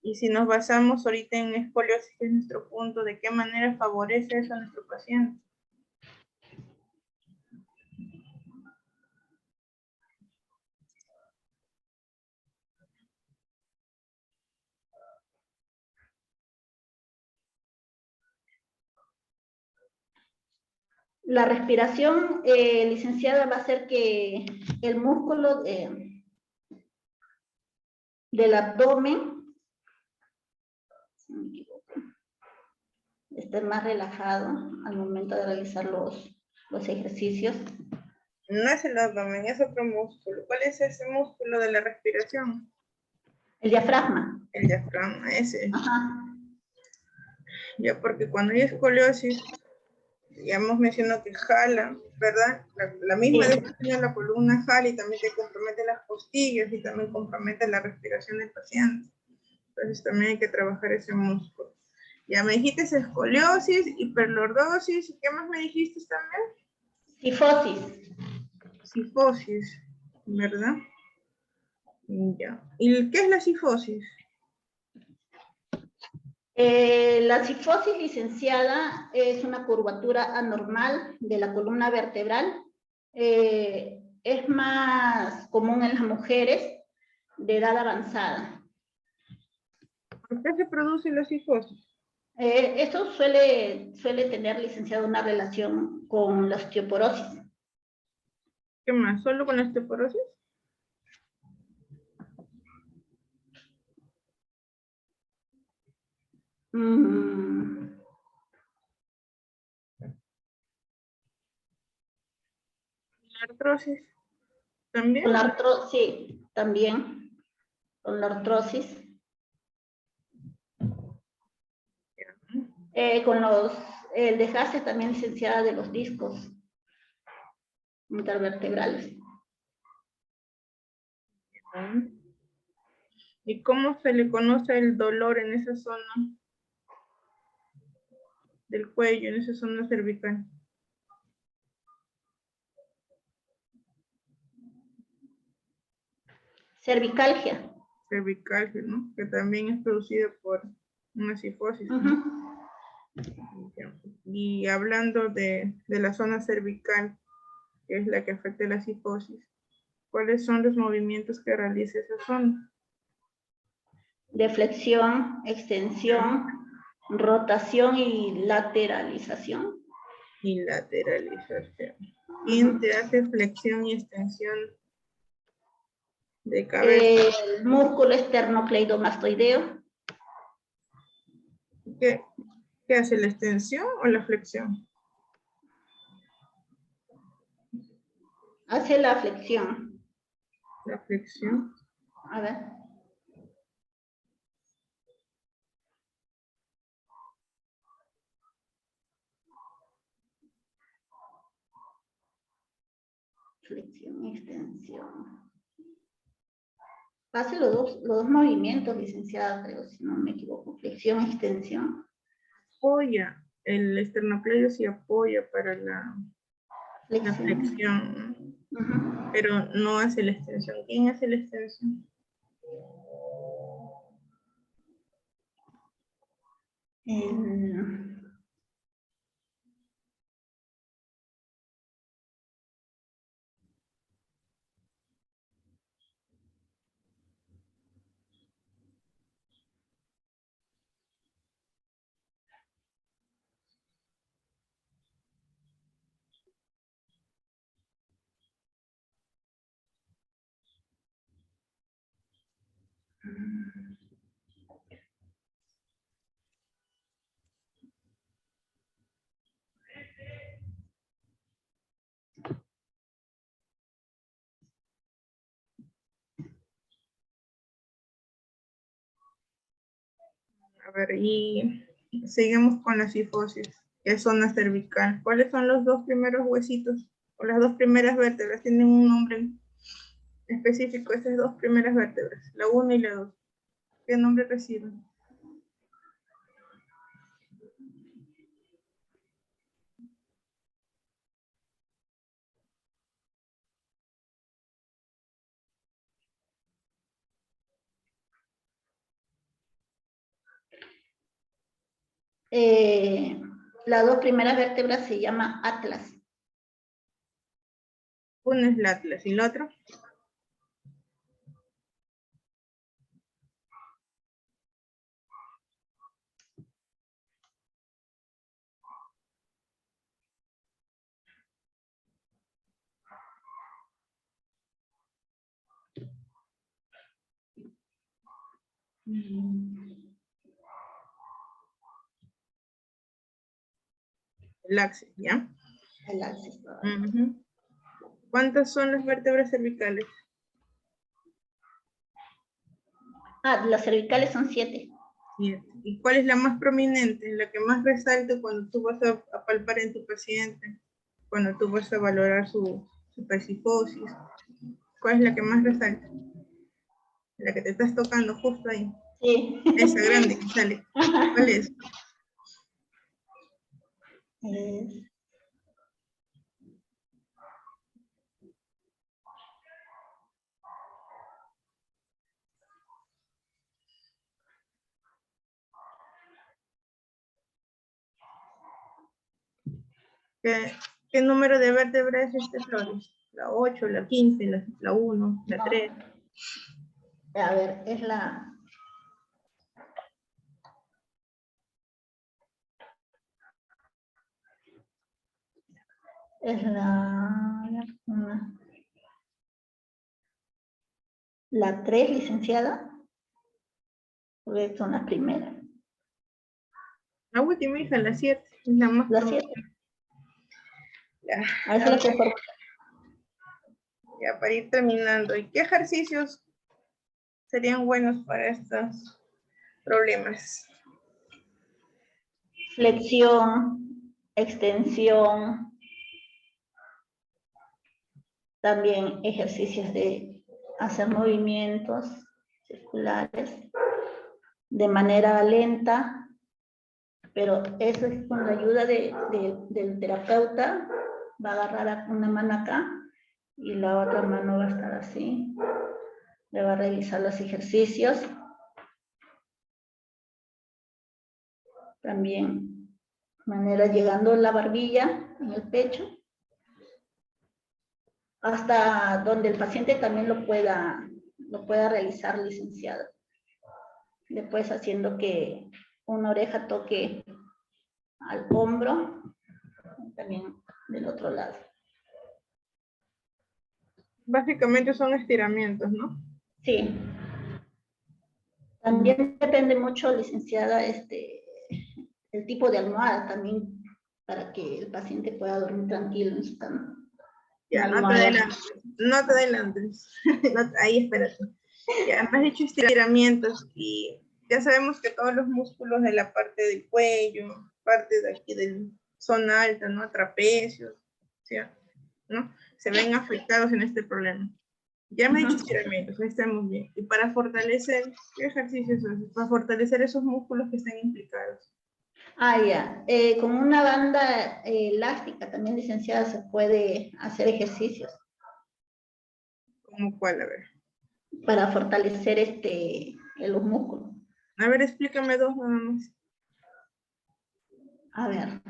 Y si nos basamos ahorita en escoliosis, que es nuestro punto, ¿de qué manera favorece eso a nuestro paciente? La respiración, licenciada, va a hacer que el músculo del abdomen, si no me equivoco, estar más relajado al momento de realizar los ejercicios. No es el abdomen, es otro músculo. ¿Cuál es ese músculo de la respiración? El diafragma. El diafragma, ese. Ajá. Ya, porque cuando hay escoliosis, ya hemos mencionado que jala, ¿verdad? La misma Sí. definición de la columna jala y también te compromete las costillas y también compromete la respiración del paciente. Entonces también hay que trabajar ese músculo. Ya me dijiste escoliosis, hiperlordosis, ¿qué más me dijiste también? Sifosis. Sifosis, ¿verdad? Ya. ¿Y qué es la sifosis? La sifosis, licenciada, es una curvatura anormal de la columna vertebral. Es más común en las mujeres de edad avanzada. ¿Por qué se produce la sifosis? Esto suele tener, licenciado, una relación con la osteoporosis. ¿Qué más? ¿Solo con la osteoporosis? Mm, ¿La artrosis? ¿También? Con la artrosis, sí, también. Con la artrosis. Con el desgaste también, licenciada, de los discos intervertebrales. ¿Y cómo se le conoce el dolor en esa zona del cuello, en esa zona cervical? Cervicalgia. Cervical, ¿no? Que también es producida por una sifosis, ¿no? Y hablando de la zona cervical, que es la que afecta la sifosis, ¿cuáles son los movimientos que realiza esa zona? De flexión, extensión, rotación y lateralización. Y lateralización. ¿Quién te hace flexión y extensión de cabeza? El músculo esternocleidomastoideo. ¿Qué hace, la extensión o la flexión? Hace la flexión. La flexión. A ver. Flexión y extensión. Hace los dos movimientos, licenciada, creo, si no me equivoco. Flexión y extensión. Apoya, el esternocleido sí apoya para la Flexión. flexión, pero no hace la extensión. ¿Quién hace la extensión? A ver, y seguimos con la sifosis, que es zona cervical. ¿Cuáles son los dos primeros huesitos o las dos primeras vértebras? Tienen un nombre específico, esas dos primeras vértebras, la 1 y la 2. ¿Qué nombre reciben? Las dos primeras vértebras se llama atlas. Uno es la atlas y el otro. el axis, ¿ya? El axis. Ujú. ¿Cuántas son las vértebras cervicales? Las cervicales son 7. 7. ¿Y cuál es la más prominente, la que más resalta cuando tú vas a palpar en tu paciente? Cuando tú vas a valorar su persifosis. ¿Cuál es la que más resalta? La que te estás tocando justo ahí. Sí. Esa grande que sale. ¿Cuál es? ¿Qué número de vértebras es este, Flores? La 8, la 15, la 1, la 3. A ver, es la... Es la 3, licenciada. Porque son las primeras. La última, hija, la 7. Es la más La común. 7. Ya, A eso la conformo. ya, para ir terminando. ¿Y qué ejercicios serían buenos para estos problemas? Flexión, extensión, también ejercicios de hacer movimientos circulares de manera lenta, pero eso es con la ayuda del terapeuta. Va a agarrar una mano acá y la otra mano va a estar así. Le va a realizar los ejercicios. También manera llegando la barbilla en el pecho hasta donde el paciente también lo pueda realizar, licenciado. Después haciendo que una oreja toque al hombro, también del otro lado. Básicamente son estiramientos, ¿no? Sí. También depende mucho, licenciada, el tipo de almohada también, para que el paciente pueda dormir tranquilo en su cama. Ya, no te adelantes. No te adelantes. Ahí, espérate. Ya me has dicho estiramientos y ya sabemos que todos los músculos de la parte del cuello, parte de aquí de zona alta, ¿no? Trapecios, ¿sí? ¿No? Se ven afectados en este problema. Ya me has dicho estiramientos, ahí estamos bien. Y para fortalecer, ¿qué ejercicios haces? Para fortalecer esos músculos que están implicados. Ya. Con una banda elástica también, licenciada, se puede hacer ejercicios. ¿Cómo cuál? A ver. Para fortalecer los músculos. A ver, explícame dos nada más. A ver.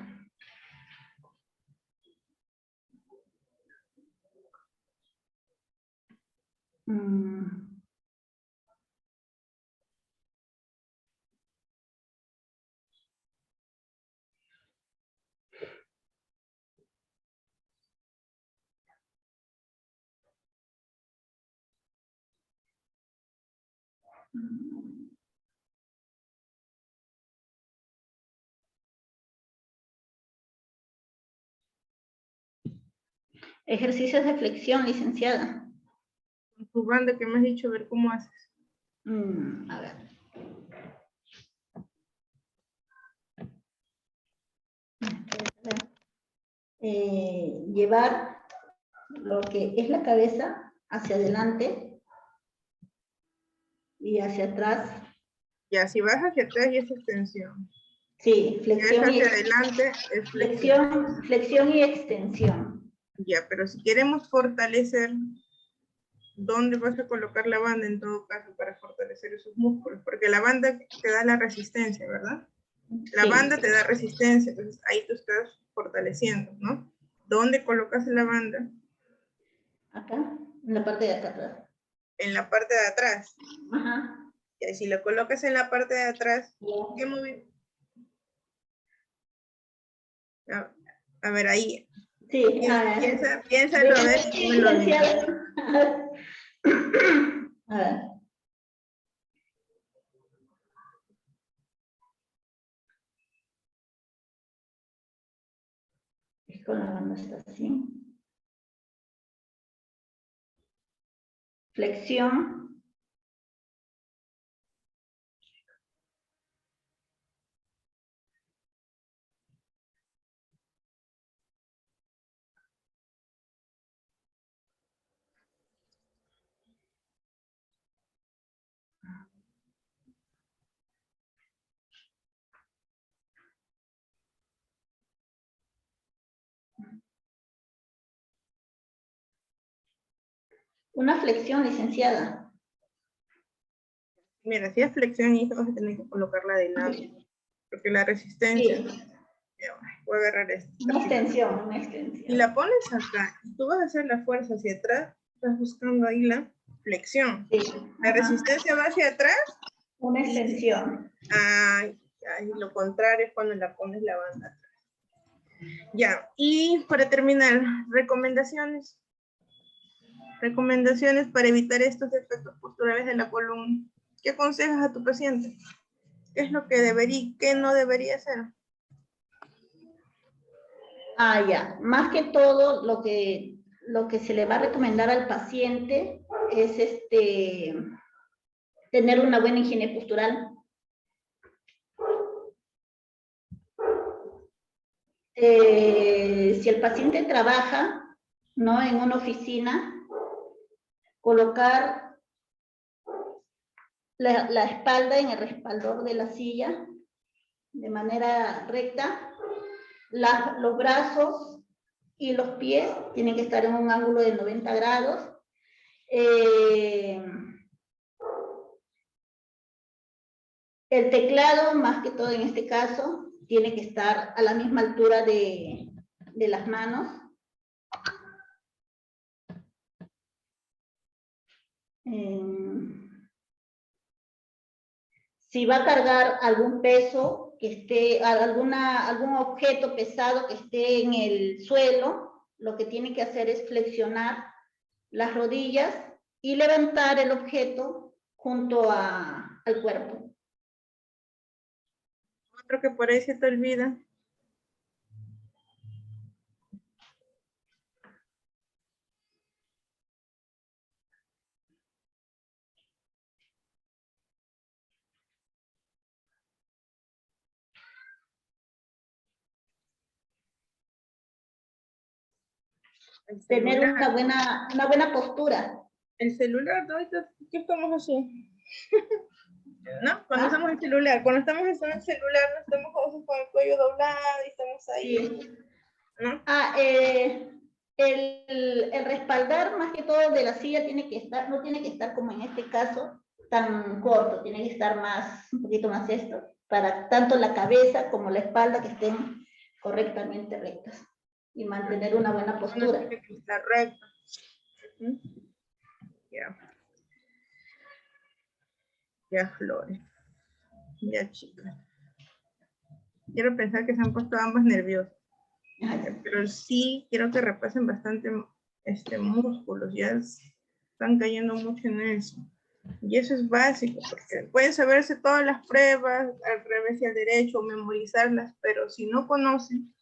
Ejercicios de flexión, licenciada. Con tu banda que me has dicho, a ver cómo haces. A ver. Llevar lo que es la cabeza hacia adelante y hacia atrás. Ya, si vas hacia atrás y es extensión. Sí, flexión Si es hacia adelante, es flexión. Flexión y extensión. Ya, pero si queremos fortalecer, ¿dónde vas a colocar la banda en todo caso para fortalecer esos músculos? Porque la banda te da la resistencia, ¿verdad? La banda te da resistencia, entonces ahí tú estás fortaleciendo, ¿no? ¿Dónde colocas la banda? Acá, en la parte de acá atrás. En la parte de atrás. Ajá. Y si lo colocas en la parte de atrás, ¿qué movimiento? A ver, ahí. Sí, Piénsalo, a ver. A ver. Con la mano está así. Flexión. Una flexión, licenciada. Mira, si es flexión, y vas a tener que colocarla de lado, porque la resistencia, Sí. voy a agarrar esto. Una extensión, una extensión. Y la pones acá, y tú vas a hacer la fuerza hacia atrás, estás buscando ahí la flexión. Sí. La Ajá. resistencia va hacia atrás. Una extensión. Lo contrario es cuando la pones la banda atrás. Ya, y para terminar, recomendaciones. Recomendaciones para evitar estos defectos posturales de la columna. ¿Qué aconsejas a tu paciente? ¿Qué es lo que debería y qué no debería hacer? Ya. Más que todo, lo que se le va a recomendar al paciente es tener una buena higiene postural. Si el paciente trabaja, ¿no?, en una oficina, colocar la espalda en el respaldor de la silla de manera recta. Los brazos y los pies tienen que estar en un ángulo de 90 grados. El teclado, más que todo en este caso, tiene que estar a la misma altura de las manos. Si va a cargar algún peso que esté, algún objeto pesado que esté en el suelo, lo que tiene que hacer es flexionar las rodillas y levantar el objeto junto al cuerpo. Otro que por ahí se te olvida. Tener una buena postura. El celular, ¿no? ¿Qué estamos así? ¿No? Cuando usamos el celular, cuando estamos usando el celular, no estamos con el cuello doblado y estamos ahí. Sí. ¿No? El respaldar más que todo de la silla no tiene que estar como en este caso tan corto, tiene que estar un poquito más para tanto la cabeza como la espalda que estén correctamente rectas y mantener una buena postura. Tiene que estar recta. Ya, Flores. Ya, chicas. Quiero pensar que se han puesto ambas nerviosas. Pero sí quiero que repasen bastante músculos. Ya están cayendo mucho en eso. Y eso es básico, porque pueden saberse todas las pruebas, al revés y al derecho, memorizarlas, pero si no conocen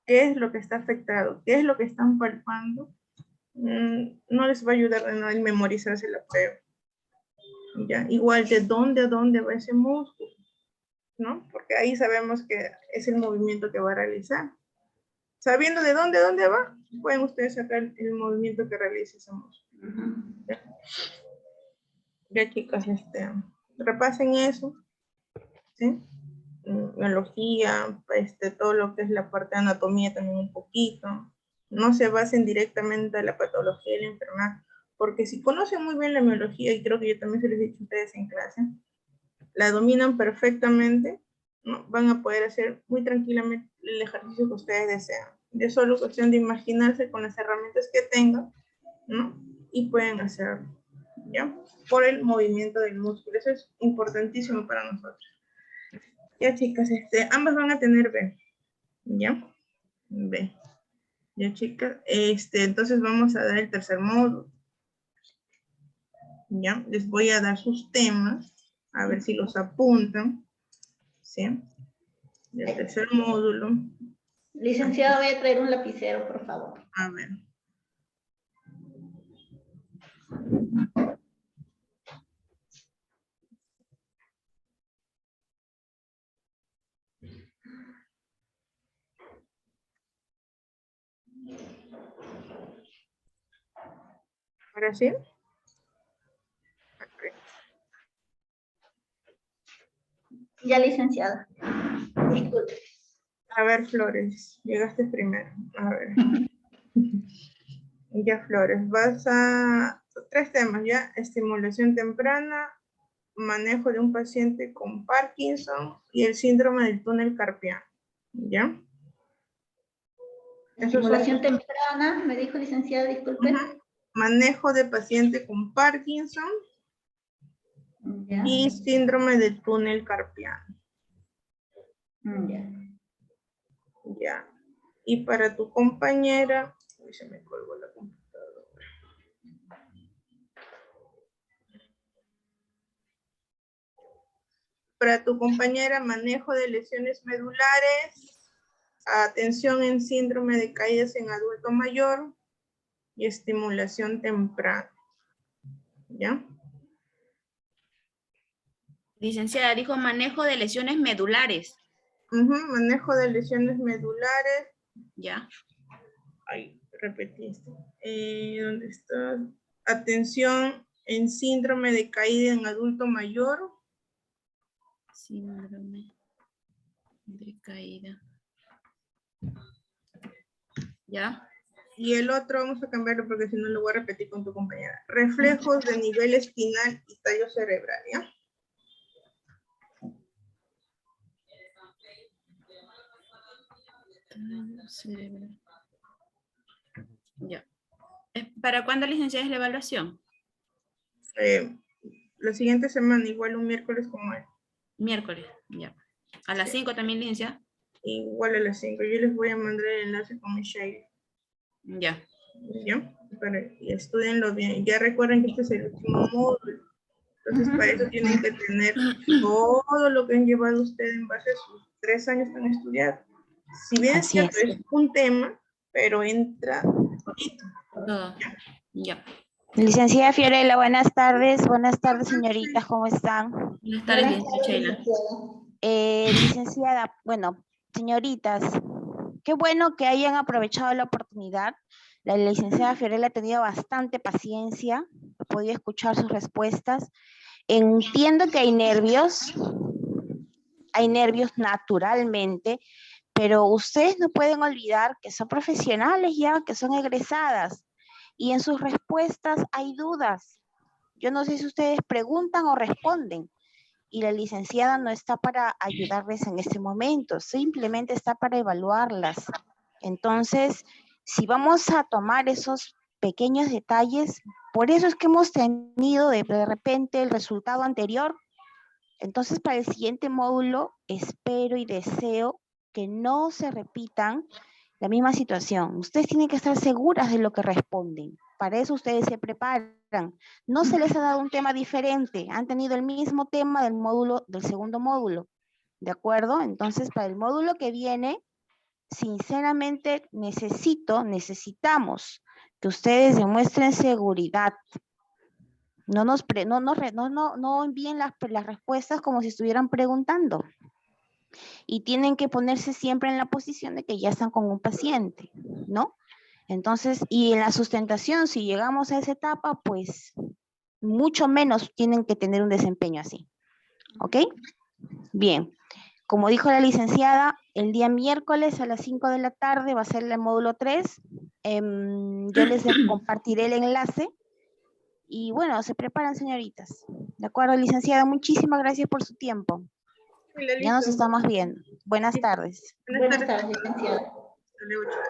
qué es lo que está afectado, qué es lo que están palpando, no les va a ayudar de nada en memorizarse la prueba. ¿Ya? Igual, ¿de dónde a dónde va ese músculo? ¿No? Porque ahí sabemos que es el movimiento que va a realizar. Sabiendo de dónde a dónde va, pueden ustedes sacar el movimiento que realiza ese músculo. Ya, chicas, repasen eso, ¿sí? Biología, todo lo que es la parte de anatomía también un poquito. No se basen directamente a la patología de la enfermedad, porque si conocen muy bien la biología, y creo que yo también se les he dicho a ustedes en clase, la dominan perfectamente, ¿no? Van a poder hacer muy tranquilamente el ejercicio que ustedes desean. Es solo cuestión de imaginarse con las herramientas que tengan, ¿no? Y pueden hacerlo, ¿ya? Por el movimiento del músculo. Eso es importantísimo para nosotros. Ya, chicas, ambas van a tener B, ¿ya? B. Ya, chicas, entonces vamos a dar el tercer módulo. ¿Ya? Les voy a dar sus temas, a ver si los apuntan, ¿sí? El tercer módulo Licenciada, voy a traer un lapicero, por favor. A ver. ¿Ahora sí? Ya, licenciada. Disculpe. A ver, Flores, llegaste primero. A ver. Ya, Flores, vas a... 3 temas, ¿ya? Estimulación temprana, manejo de un paciente con Parkinson y el síndrome del túnel carpiano, ¿ya? Estimulación temprana, me dijo licenciada, disculpe. Manejo de paciente con Parkinson Ya. y síndrome del túnel carpiano. Ya. Ya. Y para tu compañera, uy, se me colgó la computadora. Para tu compañera, manejo de lesiones medulares, atención en síndrome de caídas en adulto mayor y estimulación temprana. ¿Ya? Licenciada, dijo manejo de lesiones medulares. Manejo de lesiones medulares. Ya. Ay, repetiste. ¿Dónde está? Atención en síndrome de caída en adulto mayor. Síndrome de caída. ¿Ya? Y el otro vamos a cambiarlo porque si no lo voy a repetir con tu compañera. Reflejos de nivel espinal y tallo cerebral, ¿ya? Tallo cerebral. Ya. ¿Para cuándo, licenciada, es la evaluación? La siguiente semana, igual un miércoles como hoy. Miércoles, ya. ¿A las 5 también, licenciada? Igual a las 5. Yo les voy a mandar el enlace con Michelle. Ya. ¿Ya? Y estudienlo bien. Ya recuerden que este es el último módulo. Entonces, para eso tienen que tener todo lo que han llevado ustedes en base a sus 3 años que han estudiado. Si bien es cierto, es un tema, pero entra poquito. Todo. Ya. Licenciada Fiorella, buenas tardes. Buenas tardes, señoritas, ¿cómo están? Buenas tardes, licenciada Sheila. Licenciada, bueno, señoritas, qué bueno que hayan aprovechado la oportunidad. La licenciada Fiorella ha tenido bastante paciencia, he podido escuchar sus respuestas. Entiendo que hay nervios naturalmente, pero ustedes no pueden olvidar que son profesionales ya, que son egresadas, y en sus respuestas hay dudas. Yo no sé si ustedes preguntan o responden, y la licenciada no está para ayudarles en este momento, simplemente está para evaluarlas. Entonces, si vamos a tomar esos pequeños detalles, por eso es que hemos tenido de repente el resultado anterior. Entonces, para el siguiente módulo, espero y deseo que no se repitan la misma situación. Ustedes tienen que estar seguras de lo que responden. Para eso ustedes se preparan. No se les ha dado un tema diferente. Han tenido el mismo tema del segundo módulo. ¿De acuerdo? Entonces, para el módulo que viene, sinceramente necesitamos que ustedes demuestren seguridad. No envíen las respuestas como si estuvieran preguntando. Y tienen que ponerse siempre en la posición de que ya están con un paciente, ¿no? Entonces, y en la sustentación, si llegamos a esa etapa, pues mucho menos tienen que tener un desempeño así. ¿Ok? Bien. Como dijo la licenciada, el día miércoles a las 5 de la tarde va a ser el módulo 3. Yo les compartiré el enlace. Y bueno, se preparan, señoritas. De acuerdo, licenciada, muchísimas gracias por su tiempo. Ya nos estamos viendo. Buenas tardes. Buenas tardes, licenciada. Hasta luego, chicos.